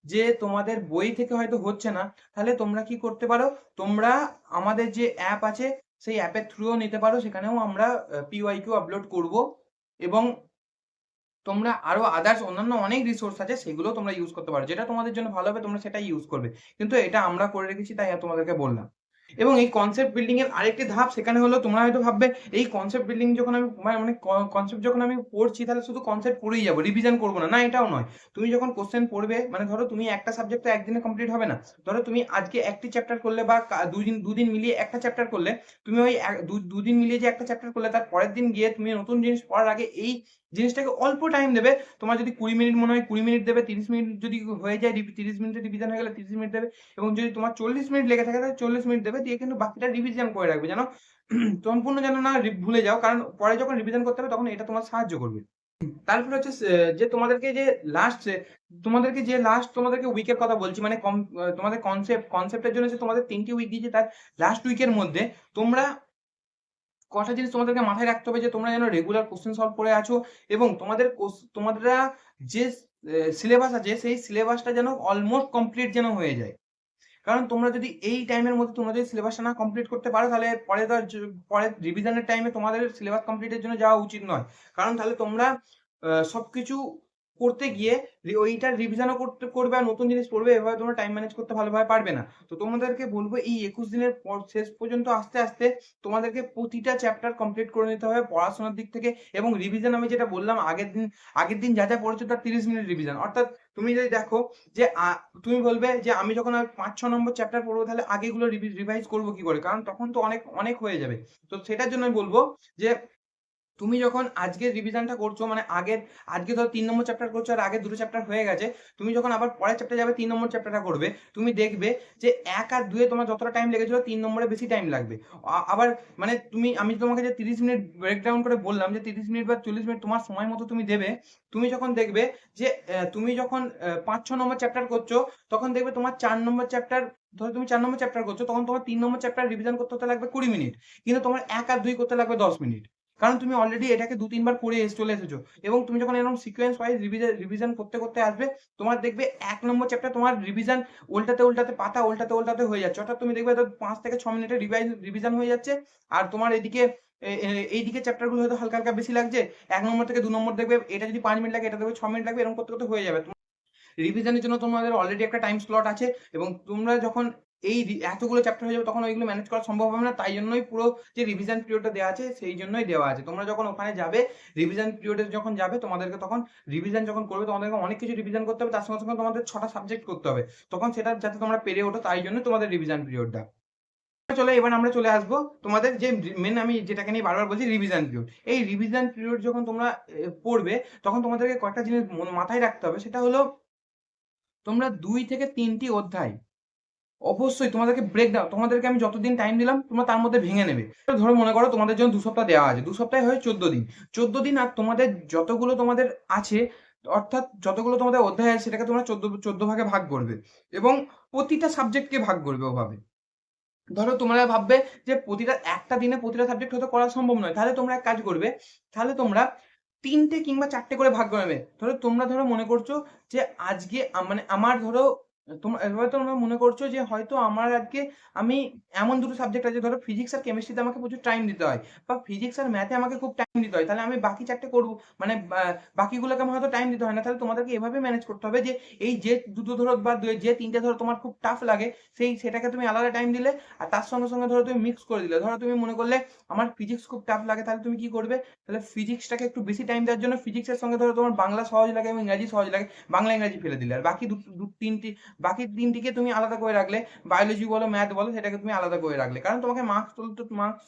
যে তোমাদের বই থেকে হয়তো হচ্ছে না, তাহলে তোমরা কি করতে পারো, তোমরা আমাদের যে অ্যাপ আছে সেই অ্যাপের থ্রুও নিতে পারো। সেখানেও আমরা পিওয়াইকিউ আপলোড করব এবং তোমরা আরো আদার্স অন্যান্য অনেক রিসোর্স আছে সেগুলো তোমরা ইউজ করতে পারো। যেটা তোমাদের জন্য ভালো হবে তোমরা সেটাই ইউজ করবে, কিন্তু এটা আমরা করে রেখেছি তাই তোমাদেরকে বললাম। এবং এই কনসেপ্ট বিল্ডিং এর আরেকটি ধাপ সেখানে হলো, তোমরা হয়তো ভাববে এই কনসেপ্ট বিল্ডিং যখন আমি মানে কনসেপ্ট যখন আমি পড়ছি তাহলে শুধু কনসেপ্ট পড়েই যাবো, রিভিশন করবো না। না, এটাও নয়। তুমি যখন কোশ্চেন পড়বে, মানে ধরো তুমি একটা সাবজেক্ট তো একদিনে কমপ্লিট হবে না। ধরো তুমি আজকে একটি চ্যাপ্টার করলে বা দুদিন মিলিয়ে একটা চ্যাপ্টার করলে, তুমি ওই দুদিন মিলিয়ে যে একটা চ্যাপ্টার করলে তার পরের দিন গিয়ে তুমি নতুন জিনিস পড়ার আগে এই জিনিসটাকে অল্প টাইম দেবে। তোমার যদি 20 মিনিট মনে হয় 20 মিনিট দেবে, 30 মিনিট যদি হয়ে যায় 30 মিনিটে রিভিশন হয়ে গেলে 30 মিনিট দেবে, এবং যদি তোমার 40 মিনিট লেগে থাকে তাহলে 40 মিনিট দেবে, দিয়ে কিন্তু বাকিটা রিভিশন করে রাখবে যেন সম্পূর্ণ যেন না ভুলে যাও, কারণ পরে যখন রিভিশন করতে হবে তখন এটা তোমার সাহায্য করবে। তারপরে হচ্ছে যে তোমাদেরকে যে লাস্ট তোমাদেরকে উইকের কথা বলছি, মানে তোমাদের কনসেপ্টের জন্য যে তোমাদের 3টি উইক দিয়েছে, তার লাস্ট উইকের মধ্যে তোমরা কটা জিনিস তোমাদেরকে মাথায় রাখতে হবে, যে তোমরা যেন রেগুলার কোশ্চেন সলভ করে আছো, এবং তোমরা যে সিলেবাস আছে সেই সিলেবাসটা যেন অলমোস্ট কমপ্লিট যেন হয়ে যায়। কারণ তোমরা যদি এই টাইমের মধ্যে তোমরা যদি সিলেবাসটা না কমপ্লিট করতে পারো, তাহলে পরে রিভিশনের টাইমে তোমাদের সিলেবাস কমপ্লিটের জন্য যাওয়া উচিত নয়। কারণ তাহলে তোমরা সবকিছু করতে গিয়ে ওইটার রিভিশনও করবে আর নতুন জিনিস পড়বে, এভাবে তোমরা টাইম ম্যানেজ করতে ভালোভাবে পারবে না। তো তোমাদেরকে বলবো এই 21 দিনের পর শেষ পর্যন্ত আস্তে আস্তে তোমাদেরকে প্রতিটা চ্যাপ্টার কমপ্লিট করে নিতে হবে পড়াশোনার দিক থেকে। এবং রিভিশন আমি যেটা বললাম, আগের দিন যা যা পড়েছো তার 30 মিনিট রিভিশন। অর্থাৎ তুমি যদি দেখো যে তুমি বলবে যে আমি যখন আর 5-6 নম্বর চ্যাপ্টার পড়বো, তাহলে আগেগুলো রিভাইজ করবো কি করে, কারণ তখন তো অনেক অনেক হয়ে যাবে। তো সেটার জন্য আমি বলবো যে তুমি যখন আজকে রিভিশনটা করছো, মানে আজকে ধরো 3 নম্বর চ্যাপ্টার করছো আর আগের দুটো চ্যাপ্টার হয়ে গেছে, তুমি যখন আবার পরের চ্যাপ্টার যাবে 3 নম্বর চ্যাপ্টারটা করবে, তুমি দেখবে যে 1 আর 2 এ তোমার যতটা টাইম লেগেছিল 3 নম্বরে বেশি টাইম লাগবে। আবার মানে আমি তোমাকে যে 30 মিনিট ব্রেকডাউন করে বললাম যে 30 মিনিট বা 40 মিনিট তোমার সময় মতো তুমি দেবে, তুমি যখন দেখবে যে তুমি যখন 5-6 নম্বর চ্যাপ্টার করছো, তখন দেখবে তোমার 4 নম্বর চ্যাপ্টার, ধরো তুমি 4 নম্বর চ্যাপ্টার করছো, তখন তোমার 3 নম্বর চ্যাপ্টার রিভিশন করতে হতে লাগবে 20 মিনিট, কিন্তু তোমার 1 আর 2 করতে লাগবে 10 মিনিট। কারণ তুমি অলরেডি এটাকে 2-3 বার পড়ে চলে এসেছো। এবং তুমি যখন এরকম সিকোয়েন্স ওয়াইজ রিভিশন করতে করতে আসবে, তোমার দেখবে 1 নম্বর চ্যাপ্টার তোমার রিভিশন পাতা উল্টাতে হয়ে যাচ্ছে। অর্থাৎ তুমি দেখবে 5 থেকে 6 মিনিটের রিভিশন হয়ে যাচ্ছে। আর তোমার এদিকে এইদিকে চ্যাপ্টার গুলো হয়তো হালকা হালকা বেশি লাগছে, 1 নম্বর থেকে 2 নম্বর দেখবে এটা যদি 5 মিনিট লাগে, এটা দেখবে 6 মিনিট লাগবে, এরকম করতে করতে হয়ে যাবে। রিভিশনের জন্য তোমাদের অলরেডি একটা টাইম স্লট আছে, এবং তোমরা যখন এতগুলো চ্যাপ্টার হয়ে যাবে, তখন ওইগুলো ম্যানেজ করা সম্ভব হবে না। তাই জন্যই পুরো যে রিভিশন পিরিয়ডটা দেওয়া আছে, সেই জন্যই দেওয়া আছে। তোমরা যখন ওখানে যাবে, রিভিশন পিরিয়ডে যখন যাবে, তোমাদেরকে তখন রিভিশন যখন করবে, তোমাদেরকে অনেক কিছু রিভিশন করতে হবে, তার সঙ্গে সঙ্গে তোমাদের 6টা সাবজেক্ট করতে হবে। তখন সেটা যাতে তোমরা পেরে ওঠো, তাই জন্য তোমাদের রিভিশন পিরিয়ডটা। এবার আমরা চলে আসবো তোমাদের যে মেন, আমি যেটাকে নিয়ে বারবার বলছি, রিভিশন পিরিয়ড। এই রিভিশন পিরিয়ড যখন তোমরা পড়বে, তখন তোমাদেরকে কয়েকটা জিনিস মাথায় রাখতে হবে। সেটা হলো, তোমরা 2 থেকে 3টি অধ্যায় অবশ্যই তোমাদেরকে আমি যতদিন টাইম দিলাম, তোমরা তার মধ্যে ভেঙে নেবে। ধরো মনে করো তোমাদের জন্য 2 সপ্তাহ দেওয়া আছে, 2 সপ্তাহে হয় 14 দিন। 14 দিন, আর তোমাদের যতগুলো তোমাদের আছে, অর্থাৎ যতগুলো তোমাদের অধ্যায় আছে, সেটাকে তোমরা 14 ভাগে ভাগ করবে, এবং প্রতিটা সাবজেক্টকে ভাগ করবে ওভাবে। ধরো তোমরা ভাববে যে একটা দিনে প্রতিটা সাবজেক্ট হয়তো করা সম্ভব নয়, তাহলে তোমরা এক কাজ করবে, তাহলে তোমরা 3টে কিংবা 4টে করে ভাগ করবে। তোমরা মনে করছো যে আজকে মানে আমার ধরো, তোমরা মনে করছো যে হয়তো আমার আজকে আমি এমন দুটো সাবজেক্ট আছে, ধরো ফিজিক্স আর কেমিস্ট্রিতে আমাকে প্রচুর টাইম দিতে হয়, বা ফিজিক্স আর ম্যাথে আমাকে খুব টাইম দিতে হয়, তাহলে আমি বাকি 4টে করবো, মানে বাকিগুলোকে আমার হয়তো টাইম দিতে হয় না। তাহলে তোমাদেরকে এভাবে ম্যানেজ করতে হবে যে এই যে দুটো ধরো বা যে 3টে ধরো তোমার খুব টাফ লাগে, সেটাকে তুমি আলাদা টাইম দিলে, আর তার সঙ্গে সঙ্গে ধরো তুমি মিক্স করে দিলে। ধরো তুমি মনে করলে আমার ফিজিক্স খুব টাফ লাগে, তাহলে তুমি কি করবে, তাহলে ফিজিক্সটাকে একটু বেশি টাইম দেওয়ার জন্য ফিজিক্সের সঙ্গে ধরো তোমার বাংলা সহজ লাগে এবং ইংরাজি সহজ লাগে, বাংলা ইংরাজি ফেলে দিলে, আর বাকি তিনটিকে তুমি আলাদা করে রাখলে। বায়োলজি বলো, ম্যাথ বলো, সেটাকে তুমি আলাদা করে রাখলে, কারণ তোমাকে মার্কস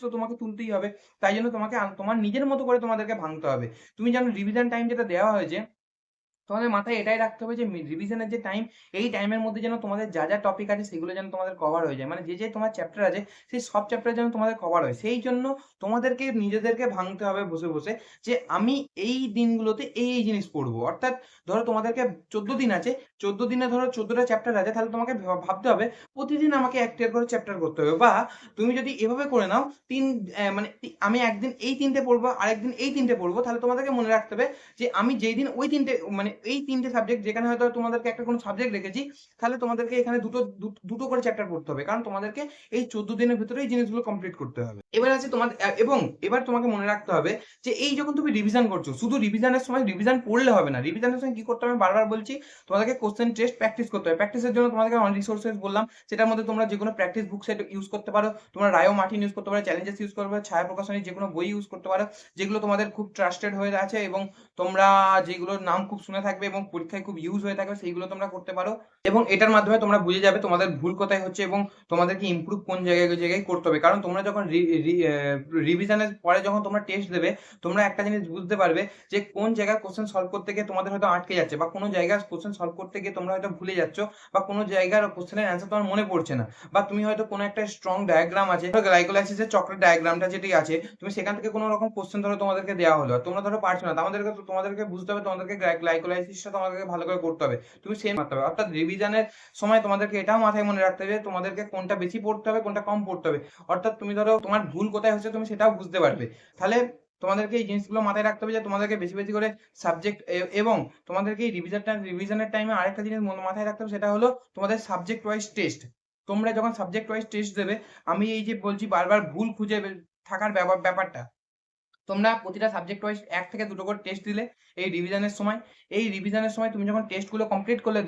তো তোমাকে তুলতেই হবে। তাই জন্য তোমাকে তোমার নিজের মতো করে তোমাদেরকে ভাঙতে হবে। তুমি জানো রিভিশন টাইম যেটা দেওয়া হয়েছে, তোমাদের মাথায় এটাই রাখতে হবে যে রিভিশনের যে টাইম, এই টাইমের মধ্যে যেন তোমাদের যা যা টপিক আছে সেগুলো যেন তোমাদের কভার হয়ে যায়, মানে যে তোমার চ্যাপ্টার আছে সেই সব চ্যাপ্টার যেন তোমাদের কভার হয়। সেই জন্য তোমাদেরকে নিজেদেরকে ভাঙতে হবে বসে বসে, যে আমি এই দিনগুলোতে এই জিনিস পড়বো। অর্থাৎ ধরো তোমাদেরকে 14 দিন আছে, 14 দিনে ধরো 14টা চ্যাপ্টার আছে, তাহলে তোমাকে ভাবতে হবে প্রতিদিন আমাকে একটা করে চ্যাপ্টার করতে হবে। বা তুমি যদি এভাবে করে নাও, মানে আমি একদিন এই 3টে পড়বো, আরেকদিন এই 3টে পড়বো, তাহলে তোমাদেরকে মনে রাখতে হবে যে আমি যেই দিন ওই 3টে, মানে এই 3টে সাবজেক্ট, যেখানে হয়তো তোমাদেরকে একটা কোনো সাবজেক্ট রেখেছি, তাহলে তোমাদেরকে এখানে দুটো করে চ্যাপ্টার পড়তে হবে, কারণ তোমাদেরকে এই 14 দিনের ভিতরে এই জিনিসগুলো কমপ্লিট করতে হবে। এবার আছে তোমাদের, এবং এবার তোমাকে মনে রাখতে হবে যে এই যখন তুমি রিভিশন করছো, শুধু রিভিশনের সময় রিভিশন পড়লে হবে না। রিভিশনের সময় কি করতে হবে, বারবার বলছি, তোমাদেরকে কোশ্চেন টেস্ট প্র্যাকটিস করতে হবে। প্র্যাকটিসের জন্য তোমাদেরকে অন রিসোর্সেস বললাম, সেটার মধ্যে তোমরা যে কোনো প্র্যাকটিস বুক সেট ইউজ করতে পারো, তোমরা রায়ো মার্টিন ইউজ করতে পারো, চ্যালেঞ্জেস ইউজ করতে পারো, ছায়া প্রকাশনী যে কোনো বই ইউজ করতে পারো, যেগুলো তোমাদের খুব ট্রাস্টেড হয়ে আছে এবং তোমরা যেগুলোর নাম খুব শুনে থাকবে এবং পরীক্ষায় খুব ইউজ হয়ে থাকবে সেইগুলো তোমরা করতে পারো, এবং এটার মাধ্যমে তোমরা বুঝে যাবে তোমাদের ভুল কোথায় হচ্ছে এবং তোমাদেরকে ইমপ্রুভ কোন জায়গায় করতে হবে। কারণ তোমরা যখন রিভিশনের পরে যখন তোমরা টেস্ট দেবে, তোমরা একটা জিনিস বুঝতে পারবে যে কোন জায়গায় কোশ্চেন সলভ করতে গিয়ে তোমাদের হয়তো আটকে যাচ্ছে, বা কোনো জায়গায় কোশ্চেন সলভ করতে গিয়ে তোমরা হয়তো ভুলে যাচ্ছ, বা কোনো জায়গার কোশ্চেনের অ্যান্সার তোমার মনে পড়ছে না, বা তুমি হয়তো কোনো একটা স্ট্রং ডায়াগ্রাম আছে, গ্লাইকোলাইসিসের চক্রের ডায়াগ্রামটা যেটি আছে, তুমি সেখান থেকে কোনো রকম কোশ্চেন ধরো তোমাদেরকে দেওয়া হলো, তোমরা ধরো পারছো না, তোমাদেরকে বুঝতে হবে, তোমাদেরকে গ্লাইকোলাইসিসটা তোমাদেরকে ভালো করে করতে হবে, তুমি সেম করতে হবে। অর্থাৎ রিভিশনের সময় তোমাদেরকে এটাও মাথায় মনে রাখতে হবে তোমাদেরকে কোনটা বেশি পড়তে হবে, কোনটা কম পড়তে হবে। অর্থাৎ তুমি ধরো তোমার ভুল কোথায় হচ্ছে তুমি সেটাও বুঝতে পারবে। তাহলে তোমাদেরকে এই জিনিসগুলো মাথায় রাখতে হবে যে তোমাদেরকে বেশি বেশি করে সাবজেক্ট, এবং তোমাদেরকে এই রিভিশনের টাইমে আরেকটা জিনিস মাথায় রাখতে হবে, সেটা হলো তোমাদের সাবজেক্ট ওয়াইজ টেস্ট। তোমরা যখন সাবজেক্ট ওয়াইজ টেস্ট দেবে, আমি এই যে বলছি বারবার ভুল খুঁজে থাকার ব্যাপারটা, তোমরা প্রতিটা সাবজেক্ট ওয়াইজ 1 থেকে 2টো করে টেস্ট দিলে এই রিভিশনের সময়, এই রিভিশনের সময় তুমি যখন টেস্টগুলো কমপ্লিট করলে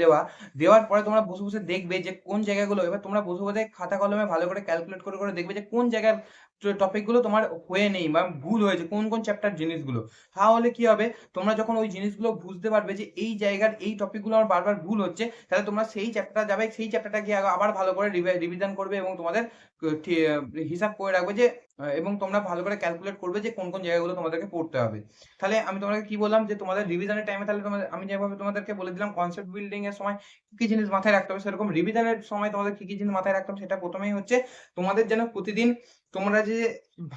দেওয়ার পরে তোমরা বসে বসে দেখবে যে কোন জায়গাগুলো, এবার তোমরা বসে বসে খাতা কলমে ভালো করে ক্যালকুলেট করে করে দেখবে যে কোন জায়গার টপিকগুলো তোমার হয়ে নেই বা ভুল হয়েছে, কোন কোন চ্যাপ্টার জিনিসগুলো। তাহলে কি হবে, তোমরা যখন ওই জিনিসগুলো বুঝতে পারবে যে এই জায়গার এই টপিকগুলো আমার বারবার ভুল হচ্ছে, তাহলে তোমরা সেই চ্যাপ্টারটা যাবে, সেই চ্যাপ্টারটা গিয়ে আবার ভালো করে রিভিশন করবে এবং তোমাদের হিসাব করে রাখবে যে, এবং তোমরা ভালো করে ক্যালকুলেট করবে যে কোন কোন জায়গাগুলো তোমাদেরকে পড়তে হবে। তাহলে আমি তোমাদেরকে কি বললাম যে তোমাদের রিভিশনের টাইমে, তাহলে আমি যেভাবে তোমাদেরকে বলে দিলাম কনসেপ্ট বিল্ডিং এর সময় কি জিনিস মাথায় রাখতে হবে, সেরকম রিভিশনের সময় তোমাদের কি জিনিস মাথায় রাখতে হবে, সেটা প্রথমেই হচ্ছে তোমাদের যেন প্রতিদিন তোমরা যে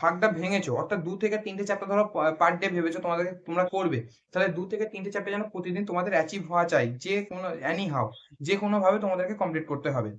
ভাগটা ভেঙেছো, অর্থাৎ 2 থেকে 3টে চ্যাপ্টার ধরো পার ডে ভেবেছো তোমরা করবে, তাহলে 2 থেকে 3টে চ্যাপ্টার যেন প্রতিদিন তোমাদের অ্যাচিভ হওয়া চাই, যে কোনো এনি হাউ, যে কোনো ভাবে তোমাদেরকে কমপ্লিট করতে হবে।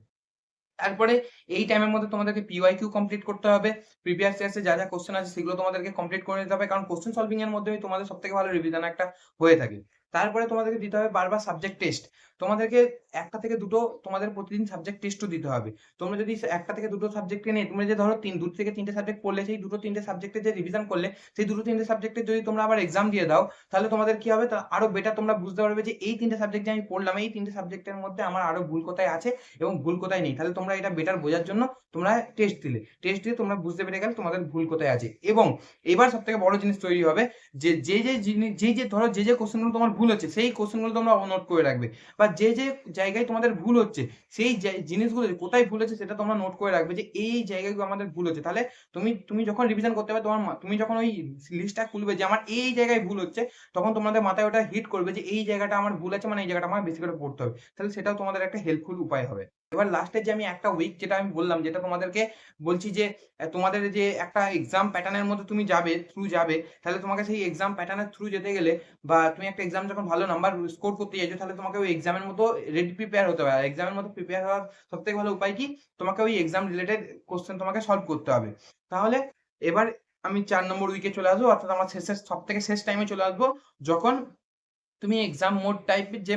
তারপরে এই টাইমের মধ্যে তোমাদেরকে পিওয়াইকিউ কমপ্লিট করতে হবে, প্রিভিয়াস ইয়ার্সে যা যা কোশ্চেন আছে সেগুলো তোমাদেরকে কমপ্লিট করে নিতে হবে, কারণ কোশ্চেন সলভিং এর মধ্যেই তোমাদের সবথেকে ভালো রিভিশন একটা হয়ে থাকে। তারপরে তোমাদেরকে দিতে হবে বারবার সাবজেক্ট টেস্ট, তোমাদেরকে 1টা থেকে 2টো তোমাদের প্রতিদিন সাবজেক্ট টেস্টও দিতে হবে। তোমরা যদি 1টা থেকে 2টো সাবজেক্টে নিয়ে তুমি যে ধরো 2 থেকে 3টে সাবজেক্ট পড়লে, সেই 2-3টে সাবজেক্টের যে রিভিশন করলে, সেই 2-3টে সাবজেক্টের যদি তোমরা আবার এক্সাম দিয়ে দাও, তাহলে তোমাদের কি হবে, আরো বেটার তোমরা বুঝতে পারবে যে এই 3টে সাবজেক্ট যে আমি পড়লাম, এই 3টে সাবজেক্টের মধ্যে আমার আরো ভুল কোথায় আছে এবং ভুল কোথায় নেই। তাহলে তোমরা এটা বেটার বোঝার জন্য তোমরা টেস্ট দিয়ে তোমরা বুঝতে পেরে গেলে তোমাদের ভুল কোথায় আছে। এবং এবার সব থেকে বড় জিনিস তৈরি হবে যে ধরো যে কোশ্চেনগুলো তোমার ভুল হচ্ছে, সেই কোশ্চেনগুলো তোমরা নোট করে রাখবে, বা যে জায়গায় তোমাদের ভুল হচ্ছে, সেই জিনিসগুলো কোথায় ভুল হচ্ছে সেটা তোমরা নোট করে রাখবে যে এই জায়গাগুলো আমাদের ভুল হচ্ছে। তাহলে তুমি যখন রিভিশন করতে হবে, তুমি যখন ওই লিস্টটা খুলবে যে আমার এই জায়গায় ভুল হচ্ছে, তখন তোমাদের মাথায় ওটা হিট করবে যে এই জায়গাটা আমার ভুল আছে, মানে এই জায়গাটা আমার বেশি করে পড়তে হবে। তাহলে সেটাও তোমাদের একটা হেল্পফুল উপায় হবে। এবার লাস্টে যে আমি একটা উইক যেটা আমি বললাম, যেটা তোমাদেরকে বলছি যে তোমাদের যে একটা এক্সাম প্যাটার্নের মধ্যে তুমি যাবে, তাহলে তোমাকে সেই এক্সাম প্যাটার্নের থ্রু যেতে গেলে, বা তুমি একটা এক্সাম যখন ভালো নাম্বার স্কোর করতে চাইছো, তাহলে তোমাকে ওই এক্সামের মতো রেডি প্রিপেয়ার হতে হবে। আর এক্সামের মতো প্রিপেয়ার হওয়ার সব থেকে ভালো উপায় কি, তোমাকে ওই এক্সাম রিলেটেড কোশ্চেন তোমাকে সলভ করতে হবে। তাহলে এবার আমি 4 নম্বর উইকে চলে আসবো, অর্থাৎ আমার সব থেকে শেষ টাইমে চলে আসবো, যখন তুমি এক্সাম মোড টাইপের যে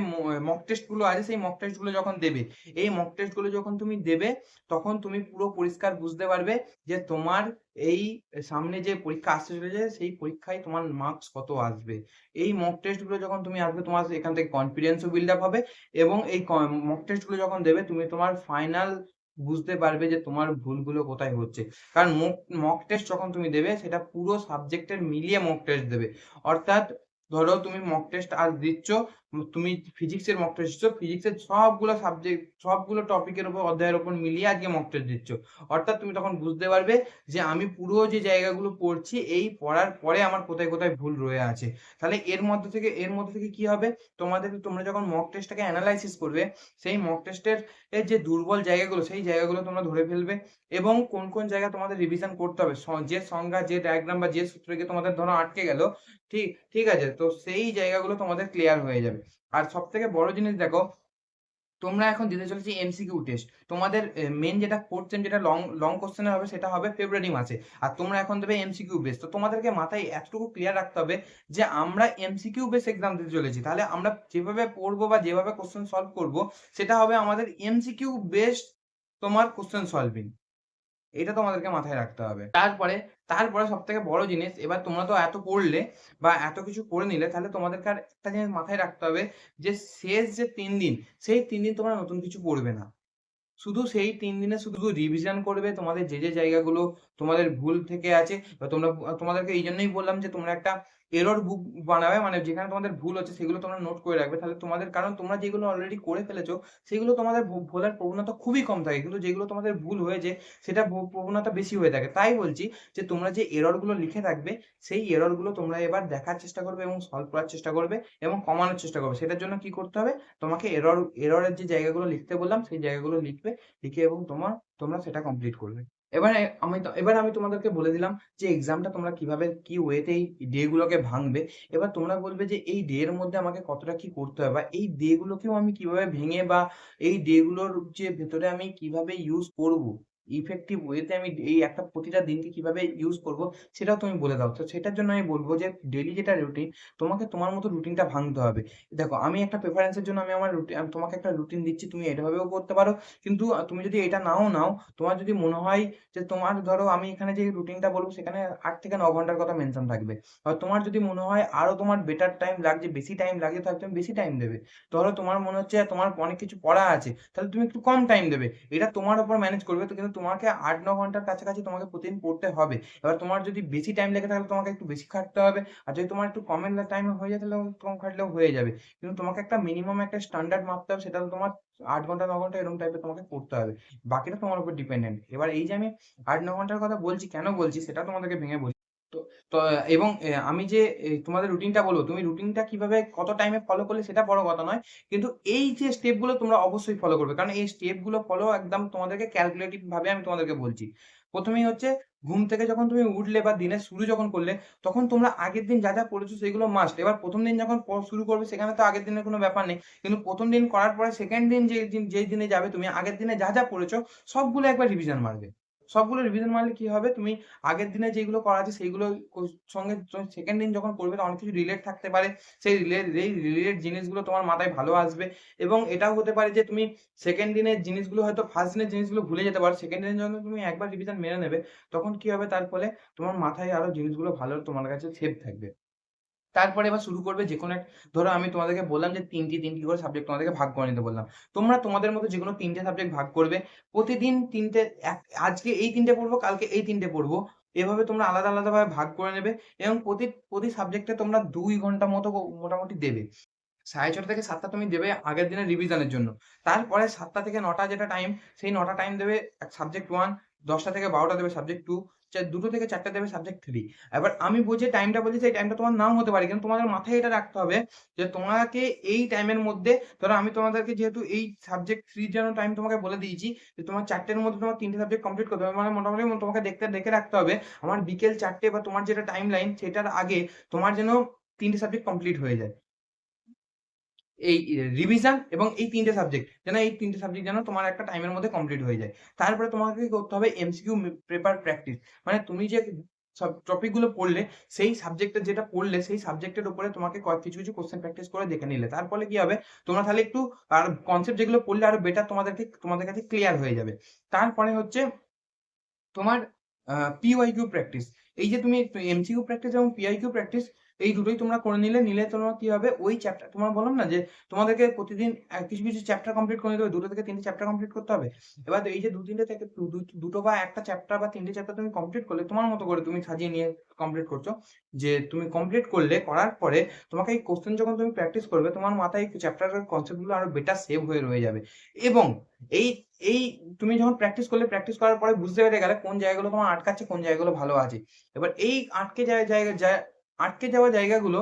মক টেস্ট গুলো আছে, সেই মক টেস্ট গুলো যখন দেবে, এই মক টেস্ট গুলো যখন তুমি দেবে, তখন তুমি পুরো পরিষ্কার বুঝতে পারবে যে তোমার এই সামনে যে পরীক্ষা আসতে চলেছে, সেই পরীক্ষায় তোমার মার্কস কত আসবে। এই মক টেস্ট গুলো যখন তুমি আসবে, তোমার এখান থেকে কনফিডেন্সও বিল্ড আপ হবে, এবং এই মক টেস্ট গুলো যখন দেবে, তুমি তোমার ফাইনাল বুঝতে পারবে যে তোমার ভুলগুলো কোথায় হচ্ছে। কারণ মক টেস্ট যখন তুমি দেবে, সেটা পুরো সাবজেক্টের মিলিয়ে মক টেস্ট দেবে। অর্থাৎ ধরো তুমি মক টেস্ট আজ দিচ্ছ, তুমি ফিজিক্সের মক টেস্ট দিচ্ছ, ফিজিক্সের সবগুলো টপিকের উপর, অধ্যায়ের উপর মিলিয়ে আজকে মক টেস্ট দিচ্ছ। অর্থাৎ তুমি তখন বুঝতে পারবে যে আমি পুরো যে জায়গাগুলো পড়ছি, এই পড়ার পরে আমার কোথায় কোথায় ভুল রয়ে আছে। তাহলে এর মধ্যে থেকে কি হবে, তোমরা যখন মক টেস্টটাকে অ্যানালাইসিস করবে, সেই মক টেস্টের যে দুর্বল জায়গাগুলো, সেই জায়গাগুলো তোমরা ধরে ফেলবে, এবং কোন কোন জায়গা তোমাদের রিভিশন করতে হবে, যে সংজ্ঞা, যে ডায়াগ্রাম বা যে সূত্রকে তোমাদের ধরো আটকে গেল, ঠিক ঠিক আছে, তো সেই জায়গাগুলো তোমাদের ক্লিয়ার হয়ে যাবে। আর সব থেকে বড় জিনিস দেখো, তোমরা এখন দিতে চলেছে এমসিকিউ টেস্ট। তোমাদের মেন যেটা 4th সেম, যেটা লং লং কোশ্চেন হবে, সেটা হবে ফেব্রুয়ারি মাসে, আর তোমরা এখন দেবে এমসিকিউ বেস। তো তোমাদেরকে মাথায় এতটুকু ক্লিয়ার রাখতে হবে যে আমরা এমসিকিউ বেস এক্সাম দিতে চলেছি, তাহলে আমরা যেভাবে পড়বো বা যেভাবে কোশ্চেন সলভ করব, সেটা হবে আমাদের এমসিকিউ বেসড তোমার কোশ্চেন সলভিং। এটা তোমাদেরকে মাথায় রাখতে হবে। তারপরে সব থেকে বড় জিনিস, এবার তোমরা তো এত পড়লে বা এত কিছু করে নিলে, তাহলে তোমাদেরকে আর একটা জিনিস মাথায় রাখতে হবে যে শেষ যে 3 দিন, সেই 3 দিন তোমরা নতুন কিছু পড়বে না। শুধু সেই 3 দিনে শুধু রিভিশন করবে তোমাদের যে জায়গাগুলো তোমাদের ভুল থেকে আছে, বা তোমাদেরকে এই জন্যই বললাম যে তোমরা একটা এরর বুক বানাবে, মানে যেখানে তোমাদের ভুল হচ্ছে সেগুলো তোমরা নোট করে রাখবে। তাহলে তোমাদের, কারণ তোমরা যেগুলো অলরেডি করে ফেলেছো সেগুলো তোমাদের ভোলার প্রবণতা খুবই কম থাকে। কিন্তু যেগুলো তোমাদের ভুল হয়েছে সেটা প্রবণতা বেশি হয়ে থাকে। তাই বলছি যে তোমরা যে এরর গুলো লিখে রাখবে সেই এরর গুলো তোমরা এবার দেখার চেষ্টা করবে এবং সলভ করার চেষ্টা করবে এবং কমানোর চেষ্টা করবে। সেটার জন্য কি করতে হবে? তোমাকে এররের যে জায়গাগুলো লিখতে বললাম সেই জায়গাগুলো লিখবে, লিখে এবং তোমরা সেটা কমপ্লিট করবে। এবার আমি তোমাদেরকে বলে দিলাম যে এক্সামটা তোমরা কিভাবে কি ওয়েতে এই ডে গুলোকে ভাঙবে। এবার তোমরা বলবে যে এই ডে এর মধ্যে আমাকে কতটা কি করতে হবে, বা এই ডে গুলোকেও আমি কিভাবে ভেঙে, বা এই ডে গুলোর যে ভেতরে আমি কিভাবে ইউজ করব, ইফেক্টিভ ওয়েতে আমি এই একটা প্রতিটা দিনকে কিভাবে ইউজ করব, সেটাও তুমি বলে দাও। তো সেটার জন্য আমি বলবো যে ডেইলি যেটা রুটিন, তোমাকে তোমার মতো রুটিনটা ভাঙতে হবে। দেখো, আমি একটা প্রেফারেন্সের জন্য আমি আমার রুটিন, আমি তোমাকে একটা রুটিন দিচ্ছি, তুমি এভাবেও করতে পারো। কিন্তু তুমি যদি এটা নাও, তোমার যদি মনে হয় যে তোমার, ধরো আমি এখানে যে রুটিনটা বলবো সেখানে ৮ থেকে ৯ ঘন্টার কথা মেনশন থাকবে। আর তোমার যদি মনে হয় আরো তোমার বেটার টাইম লাগছে, বেশি টাইম লাগছে, তাহলে তুমি বেশি টাইম দেবে। ধরো তোমার মনে হচ্ছে তোমার অনেক কিছু পড়া আছে, তাহলে তুমি একটু কম টাইম দেবে। এটা তোমার উপর ম্যানেজ করবে। তো কিন্তু তোমাকে ৮-৯ ঘন্টার কাছাকাছি তোমাকে প্রতিদিন পড়তে হবে। এবার তোমার যদি বেশি টাইম লেগে থাকে তোমাকে একটু বেশি খাটতে হবে। আর যদি তোমার একটু কমের টাইমে হয়ে যায় তাহলে কম খাটলেও হয়ে যাবে। কিন্তু তোমাকে একটা মিনিমাম একটা স্ট্যান্ডার্ড মাপতে হবে, সেটা তোমার ৮ ঘন্টা ৯ ঘন্টা এরকম টাইপের তোমাকে পড়তে হবে। বাকিটা তোমার উপর ডিপেন্ডেন্ট। এবার এই যে আমি ৮-৯ ঘন্টার কথা বলছি, কেন বলছি সেটা তোমাদেরকে ভেঙে বলছি। তো তো এবং আমি যে তোমাদের রুটিনটা বলবো, তুমি রুটিনটা কিভাবে কত টাইমে ফলো করলে সেটা বড় কথা নয়। কিন্তু এই যে স্টেপ গুলো তোমরা অবশ্যই ফলো করবে, কারণ এই স্টেপ গুলো ফলো একদম তোমাদেরকে ক্যালকুলেটিভ ভাবে আমি তোমাদেরকে বলছি। প্রথমেই হচ্ছে, ঘুম থেকে যখন তুমি উঠলে বা দিনের শুরু যখন করলে, তখন তোমরা আগের দিন যা যা পড়েছো সেগুলো মাস্ট। এবার প্রথম দিন যখন শুরু করবে সেখানে তো আগের দিনের কোনো ব্যাপার নেই। কিন্তু প্রথম দিন করার পরে সেকেন্ড দিন যেই দিনে যাবে, তুমি আগের দিনে যা যা পড়েছো সবগুলো একবার রিভিশন মারবে। সবগুলো রিভিশন মারলে কি হবে, তুমি আগের দিনে যেগুলো করা আছে সেইগুলো সঙ্গে সেকেন্ড দিন যখন করবে তো অনেক কিছু রিলেট থাকতে পারে। সেই রিলেটেড জিনিসগুলো তোমার মাথায় ভালো আসবে। এবং এটাও হতে পারে যে তুমি সেকেন্ড দিনের জিনিসগুলো হয়তো ফার্স্ট দিনের জিনিসগুলো ভুলে যেতে পারো। সেকেন্ড দিনে যখন তুমি একবার রিভিশন মেরে নেবে, তখন কি হবে, তার ফলে তোমার মাথায় আরো জিনিসগুলো ভালো তোমার কাছে সেভ থাকবে। তারপরে এবার শুরু করবে যেকোনো ধরো আমি তোমাদেরকে বললাম যে ৩টি করে সাবজেক্ট তোমাদেরকে ভাগ করে নিতে বললাম। তোমরা তোমাদের মতো যেকোনো ৩টে সাবজেক্ট ভাগ করবে। প্রতিদিন ৩টে, আজকে এই ৩টে পড়বো, কালকে এই ৩টে পড়বো। এভাবে তোমরা আলাদা ভাবে ভাগ করে নেবে এবং প্রতি সাবজেক্টে তোমরা ২ ঘন্টা মতো মোটামুটি দেবে। ৬:৩০ থেকে ৭টা তুমি দেবে আগের দিনের রিভিশনের জন্য। তারপরে ৭টা থেকে ৯টা যেটা টাইম, সেই ৯টা টাইম দেবে সাবজেক্ট 1, ১০টা থেকে ১২টা দেবে সাবজেক্ট 2, ২টো থেকে ৪টা দেবে সাবজেক্ট 3। এবার আমি যে টাইমটা বলছি সেই টাইমটা তোমার নাও হতে পারে। কিন্তু তোমাদের মাথায় এটা রাখতে হবে যে তোমাকে এই টাইমের মধ্যে, ধরো আমি তোমাদেরকে যেহেতু এই সাবজেক্ট 3 জন্য টাইম তোমাকে বলে দিয়েছি যে তোমার ৪টের মধ্যে তোমার ৩টে সাবজেক্ট কমপ্লিট করতে হবে। মানে মোটামুটি তোমাকে দেখে রাখতে হবে আমার বিকেল ৪টে বা তোমার যেটা টাইমলাইন সেটার আগে তোমার যেন ৩টে সাবজেক্ট কমপ্লিট হয়ে যায়। এই রিভিশন এবং এই ৩টে সাবজেক্ট যেন, এই ৩টে সাবজেক্ট যেন তোমার একটা টাইমের মধ্যে কমপ্লিট হয়ে যায়। তারপরে তোমাকে কি করতে হবে, এমসিকিউ পেপার প্র্যাকটিস। মানে তুমি যে সব টপিক গুলো পড়লে, সেই সাবজেক্টে যেটা পড়লে সেই সাবজেক্টের উপরে তোমাকে কিছু কোশ্চেন প্র্যাকটিস করে দেখে নিলে, তার ফলে কি হবে, তোমরা তাহলে একটু আর কনসেপ্ট যেগুলো পড়লে আরো বেটার তোমাদের কাছে ক্লিয়ার হয়ে যাবে। তারপরে হচ্ছে তোমার পিওয়াইকিউ প্র্যাকটিস। এই যে তুমি এমসিকিউ প্র্যাকটিস এবং পিওয়াইকিউ প্র্যাকটিস, এই দুটোই তোমরা করে নিলে তোমার কি হবে, ওই চ্যাপ্টার, তোমার বললাম না যে তোমাদেরকে প্রতিদিন কিছু চ্যাপ্টার কমপ্লিট করে নিতে হবে, ২টো থেকে ৩টে চ্যাপ্টার কমপ্লিট করতে হবে। এবার এই যে ২-৩টে থেকে দুটো বা একটা চ্যাপ্টার বা ৩টে চ্যাপ্টার তুমি কমপ্লিট করলে, তোমার মতো করে তুমি সাজিয়ে নিয়ে কমপ্লিট করছো, যে তুমি কমপ্লিট করলে, করার পরে তোমাকে এই কোশ্চেন যখন তুমি প্র্যাকটিস করবে, তোমার মাথায় চ্যাপ্টারের কনসেপ্ট গুলো আরো বেটার সেভ হয়ে রয়ে যাবে। এবং এই এই তুমি যখন প্র্যাকটিস করার পরে বুঝতে পেরে গেলে কোন জায়গাগুলো তোমার আটকাচ্ছে, কোন জায়গাগুলো ভালো আছে। এবার এই আটকে যাওয়া জায়গাগুলো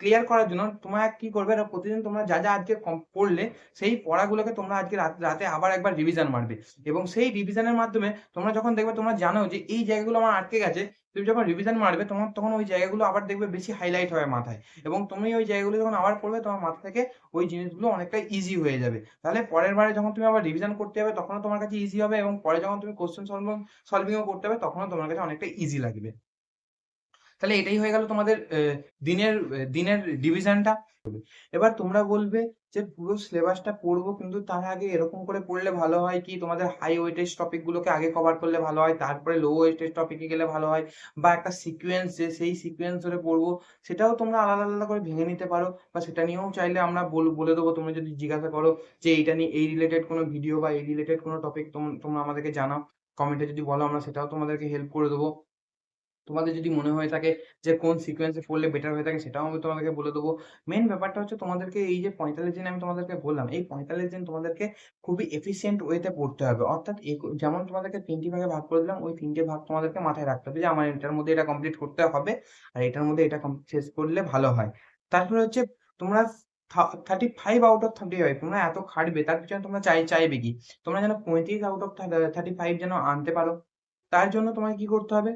ক্লিয়ার করার জন্য তোমার কি করবে, এটা প্রতিদিন তোমরা যা আজকে পড়লে সেই পড়াগুলোকে তোমরা আজকে রাতে আবার একবার রিভিশন মারবে। এবং সেই রিভিশনের মাধ্যমে তোমরা যখন দেখবে তোমরা জানো যে এই জায়গাগুলো আমার আটকে গেছে, তুমি যখন রিভিশন মারবে তোমার তখন ওই জায়গাগুলো আবার দেখবে বেশি হাইলাইট হবে মাথায়। এবং তুমি ওই জায়গাগুলো যখন আবার পড়বে, তোমার মাথা থেকে ওই জিনিসগুলো অনেকটা ইজি হয়ে যাবে। তাহলে পরের বারে যখন তুমি আবার রিভিশন করতে যাবে তখনও তোমার কাছে ইজি হবে, এবং পরে যখন তুমি কোশ্চেন সলভিং ও করতে হবে তখনও তোমার কাছে অনেকটা ইজি লাগবে। তাহলে এটাই হয়ে গেল তোমাদের দিনের ডিভিশনটা। এবার তোমরা বলবে যে পুরো সিলেবাসটা পড়বো, কিন্তু তার আগে এরকম করে পড়লে ভালো হয় কি, তোমাদের হাই ওয়েটেজ টপিক গুলোকে আগে কভার করলে ভালো হয়, তারপরে লো ওয়েটেজ টপিকে গেলে ভালো হয়, বা একটা সিকোয়েন্স, যে সেই সিকোয়েন্স ধরে পড়বো, সেটাও তোমরা আলাদা করে ভেঙে নিতে পারো। বা সেটা নিয়েও চাইলে আমরা বলে দেবো, তোমরা যদি জিজ্ঞাসা করো যে এইটা নিয়ে এই রিলেটেড কোনো ভিডিও বা এই রিলেটেড কোনো টপিক তোমরা আমাদেরকে জানাও, কমেন্টে যদি বলো আমরা সেটাও তোমাদেরকে হেল্প করে দেবো। তোমাদের যদি মনে হয়ে থাকে যে কোন সিকোয়েন্সে পড়লে বেটার হয়ে থাকে সেটাও আমি তোমাদেরকে বলে দেবো। মেইন ব্যাপারটা হচ্ছে তোমাদেরকে এই যে ৪৫ দিন আমি তোমাদেরকে বললাম, এই ৪৫ দিন তোমাদেরকে খুবই এফিসিয়েন্ট ওয়েতে পড়তে হবে। অর্থাৎ যেমন তোমাদেরকে ৩ টি ভাগে ভাগ করে দিলাম, ওই ৩ টে ভাগ তোমাদেরকে মাথায় রাখতে হবে যে আমার এটার মধ্যে এটা কমপ্লিট করতে হবে আর এটার মধ্যে এটা শেষ করলে ভালো হয়। তারপরে হচ্ছে তোমরা 35 আউট অফ 35 তোমরা এত খাটবে তার পিছনে তোমরা চাইবে কি? তোমরা যেন ৩৫ আউট অফ 35 যেন আনতে পারো। তার জন্য তোমায় কি করতে হবে?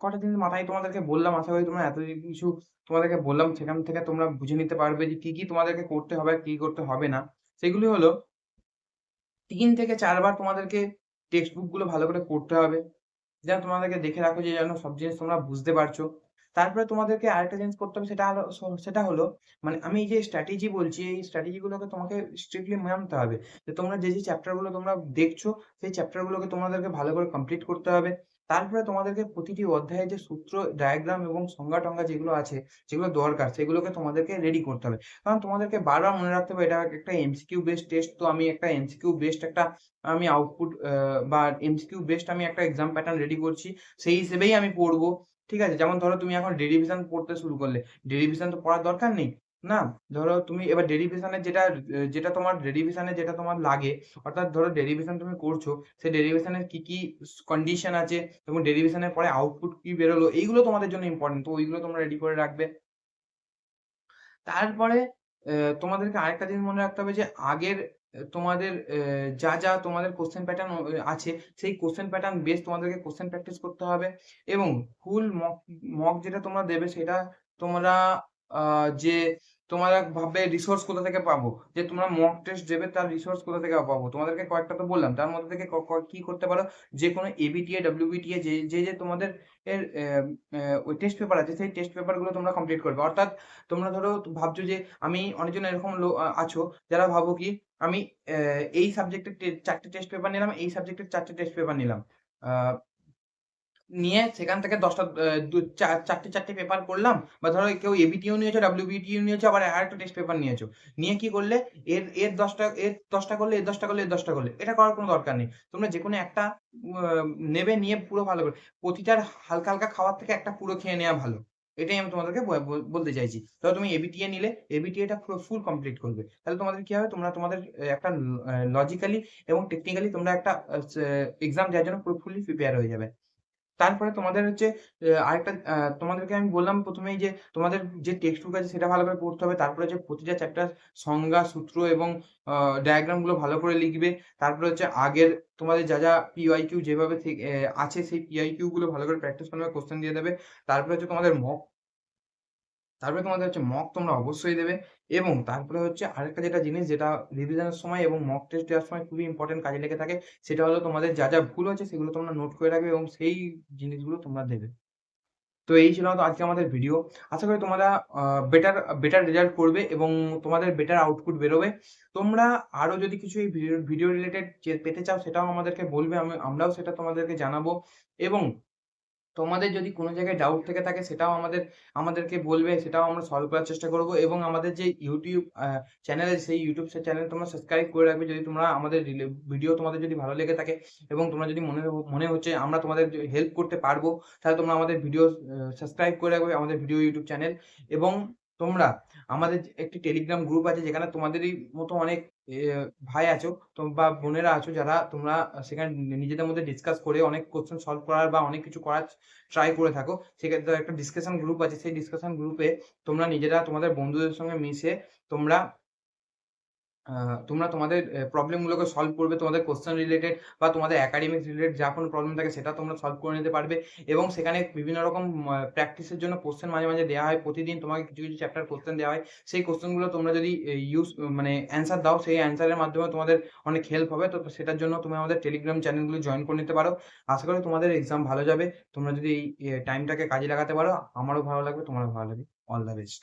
কটা জিনিস মাথায় তোমাদেরকে বললাম, আশা করি তোমরা এত কিছু তোমাদেরকে বললাম সেখান থেকে তোমরা বুঝে নিতে পারবে যে কি তোমাদেরকে করতে হবে আর কি করতে হবে না। সেগুলি হলো ৩ থেকে ৪ বার তোমাদেরকে টেক্সট বুক গুলো ভালো করে পড়তে হবে। যেন তোমাদেরকে দেখে রাখো যে যেন সব জিনিস তোমরা বুঝতে পারছো। তারপরে তোমাদেরকে আরেকটা জিনিস করতে হবে, সেটা হলো মানে আমি এই যে স্ট্র্যাটেজি বলছি, এই স্ট্র্যাটেজি গুলোকে তোমাকে স্ট্রিক্টলি মানতে হবে। যে তোমরা যে চ্যাপ্টার গুলো তোমরা দেখছো, সেই চ্যাপ্টার গুলোকে তোমাদেরকে ভালো করে কমপ্লিট করতে হবে। তারপরে তোমাদেরকে প্রতিটি অধ্যায়ে যে সূত্র, ডায়াগ্রাম এবং সংজ্ঞা-টঙ্গা যেগুলো আছে, যেগুলো দরকার সেগুলোকে তোমাদেরকে রেডি করতে হবে। কারণ তোমাদেরকে বারবার মনে রাখতে হবে এটা একটা এমসিকিউ বেসড টেস্ট। তো আমি একটা এমসিকিউ বেসড একটা আমি আউটপুট বা এমসিকিউ বেসড আমি একটা এক্সাম প্যাটার্ন রেডি করছি। সেই হিসেবেই আমি পড়বো। ঠিক আছে? যেমন ধরো তুমি এখন ডেরিভেশন পড়তে শুরু করলে। ডেরিভেশন তো পড়ার দরকার নেই। না? ধরো তুমি এবার ডেরিভেশনের যেটা তোমার ডেরিভেশনে যেটা তোমার লাগে, অর্থাৎ ধরো ডেরিভেশন তুমি করছো, সেই ডেরিভেশনের কি কন্ডিশন আছে এবং ডেরিভেশনের পরে আউটপুট কি বেরোলো, এইগুলো তোমাদের জন্য ইম্পোর্টেন্ট। তো ওইগুলো তোমরা রেডি করে রাখবে। তারপরে তোমাদেরকে আরেকটা জিনিস মনে রাখতে হবে যে আগের তোমাদের যা তোমাদের কোয়েশ্চেন প্যাটার্ন আছে, সেই কোয়েশ্চেন প্যাটার্ন বেস তোমাদেরকে কোয়েশ্চেন প্র্যাকটিস করতে হবে এবং ফুল মক যেটা তোমরা দেবে সেটা তোমরা আ যে তোমরা ভাববে রিসোর্স কোথা থেকে পাবো? যে তোমরা মক টেস্ট দেবে তার রিসোর্স কোথা থেকে পাবো? তোমাদেরকে কয়েকটা তো বললাম। তার মধ্যে থেকে কি করতে পারো? যেকোনো এবিটিএ, ডব্লিউবিটিএ যে তোমাদের এর ওই টেস্ট পেপার আছে সেই টেস্ট পেপার গুলো তোমরা কমপ্লিট করবে। অর্থাৎ তোমরা ধরো ভাবছো যে আমি অনেকজন এরকম আছো যারা ভাবো কি আমি এই সাবজেক্টের ৪ টে টেস্ট পেপার নিলাম, এই সাবজেক্টের ৪ টে টেস্ট পেপার নিলাম। আ নিয়ে সেখান থেকে ১০ টা ৪ টে পেপার করলাম বা ধরো কেউ এবিটিও নিয়েছো, ডব্লিউবিটিও নিয়েছো আবার আরেকটা টেস্ট পেপার নিয়েছো। নিয়ে কি করলে এর ১০ টা করলে, এর ১০ টা করলে, এর ১০ টা করলে। এটা করার কোনো দরকার নেই। তোমরা যেকোনো একটা নেবে নিয়ে পুরো ভালো করে প্রতিটার হালকা খাবার থেকে একটা পুরো খেয়ে নেওয়া ভালো। এটাই আমি তোমাদেরকে বলতে চাইছি। ধরো তুমি এবিটিএ নিলে, এবিটিএটা পুরো ফুল কমপ্লিট করবে। তাহলে তোমাদের কি হবে? তোমরা তোমাদের একটা লজিক্যালি এবং টেকনিক্যালি তোমরা একটা এক্সাম দেওয়ার জন্য পুরো ফুললি প্রিপেয়ার হয়ে যাবে। তারপরে তোমাদের হচ্ছে আরেকটা তোমাদেরকে আমি বললাম ১ম এই যে তোমাদের যে টেক্সট বুক আছে সেটা ভালো করে পড়তে হবে। তারপরে হচ্ছে প্রতিটা চ্যাপ্টার সংজ্ঞা, সূত্র এবং ডায়াগ্রাম গুলো ভালো করে লিখবে। তারপরে হচ্ছে আগের তোমাদের যা পিওয়াইকিউ যেভাবে আছে সেই পিওয়াইকিউ গুলো ভালো করে প্র্যাকটিস করবে, কোয়েশ্চেন দিয়ে দেবে। তারপরে হচ্ছে তোমাদের হচ্ছে মক তোমরা অবশ্যই দেবে এবং তারপরে হচ্ছে আরেকটা যেটা জিনিস যেটা রিভিশনের সময় এবং মক টেস্ট দেওয়ার সময় খুবই ইম্পোর্টেন্ট কাজে লেগে থাকে, সেটা হলো তোমাদের যা ভুল হচ্ছে সেগুলো তোমরা নোট করে রাখবে এবং সেই জিনিসগুলো তোমরা দেবে। তো এই ছিল তো আজকে আমাদের ভিডিও। আশা করি তোমরা আ বেটার রেজাল্ট করবে এবং তোমাদের বেটার আউটপুট বেরোবে। তোমরা আরো যদি কিছু এই ভিডিও রিলেটেড পেতে চাও সেটাও আমাদেরকে বলবে। আমরাও সেটা তোমাদেরকে জানাবো এবং তোমাদের যদি কোনো জায়গায় ডাউট থেকে থাকে সেটাও আমাদেরকে বলবে, সেটাও আমরা সলভ করার চেষ্টা করব এবং আমাদের যে YouTube চ্যানেল আছে সেই YouTube চ্যানেল তোমরা সাবস্ক্রাইব করে রাখবে যদি তোমরা আমাদের ভিডিও তোমাদের যদি ভালো লেগে থাকে এবং তোমরা যদি মনে হচ্ছে আমরা তোমাদের হেল্প করতে পারবো, তাহলে তোমরা আমাদের ভিডিও সাবস্ক্রাইব করে রাখবে আমাদের ভিডিও YouTube চ্যানেল এবং তোমরা আমাদের যে একটি টেলিগ্রাম গ্রুপ আছে যেখানে তোমাদেরই মতো অনেক এ ভাই আছো বা বোনেরা আছো যারা তোমরা সেখানে নিজেদের মধ্যে ডিসকাস করে অনেক কোয়েশ্চেন সলভ করার বা অনেক কিছু করার ট্রাই করে থাকো। সেক্ষেত্রে একটা ডিসকাশন গ্রুপ আছে। সেই ডিসকাশন গ্রুপে তোমরা নিজেরা তোমাদের বন্ধুদের সঙ্গে মিশে তোমরা আ তোমরা তোমাদের প্রবলেম গুলোকে সলভ করবে। তোমাদের কোয়েশ্চেন রিলেটেড বা তোমাদের একাডেমিক্স রিলেটেড যা কোনো প্রবলেম থাকে সেটা তোমরা সলভ করে নিতে পারবে এবং সেখানে বিভিন্ন রকম প্র্যাকটিসের জন্য কোয়েশ্চেন মাঝে দেয়া হয়। প্রতিদিন তোমাকে কিছু চ্যাপ্টার কোয়েশ্চেন দেওয়া হয়। সেই কোয়েশ্চেন গুলো তোমরা যদি মানে অ্যান্সার দাও, সেই অ্যান্সারের মাধ্যমে তোমাদের অনেক হেল্প হবে। তো সেটার জন্য তুমি আমাদের টেলিগ্রাম চ্যানেলগুলো জয়েন করে নিতে পারো। আশা করি তোমাদের এক্সাম ভালো যাবে। তোমরা যদি এই টাইমটাকে কাজে লাগাতে পারো, আমারও ভালো লাগবে, তোমারও ভালো লাগবে। All the best.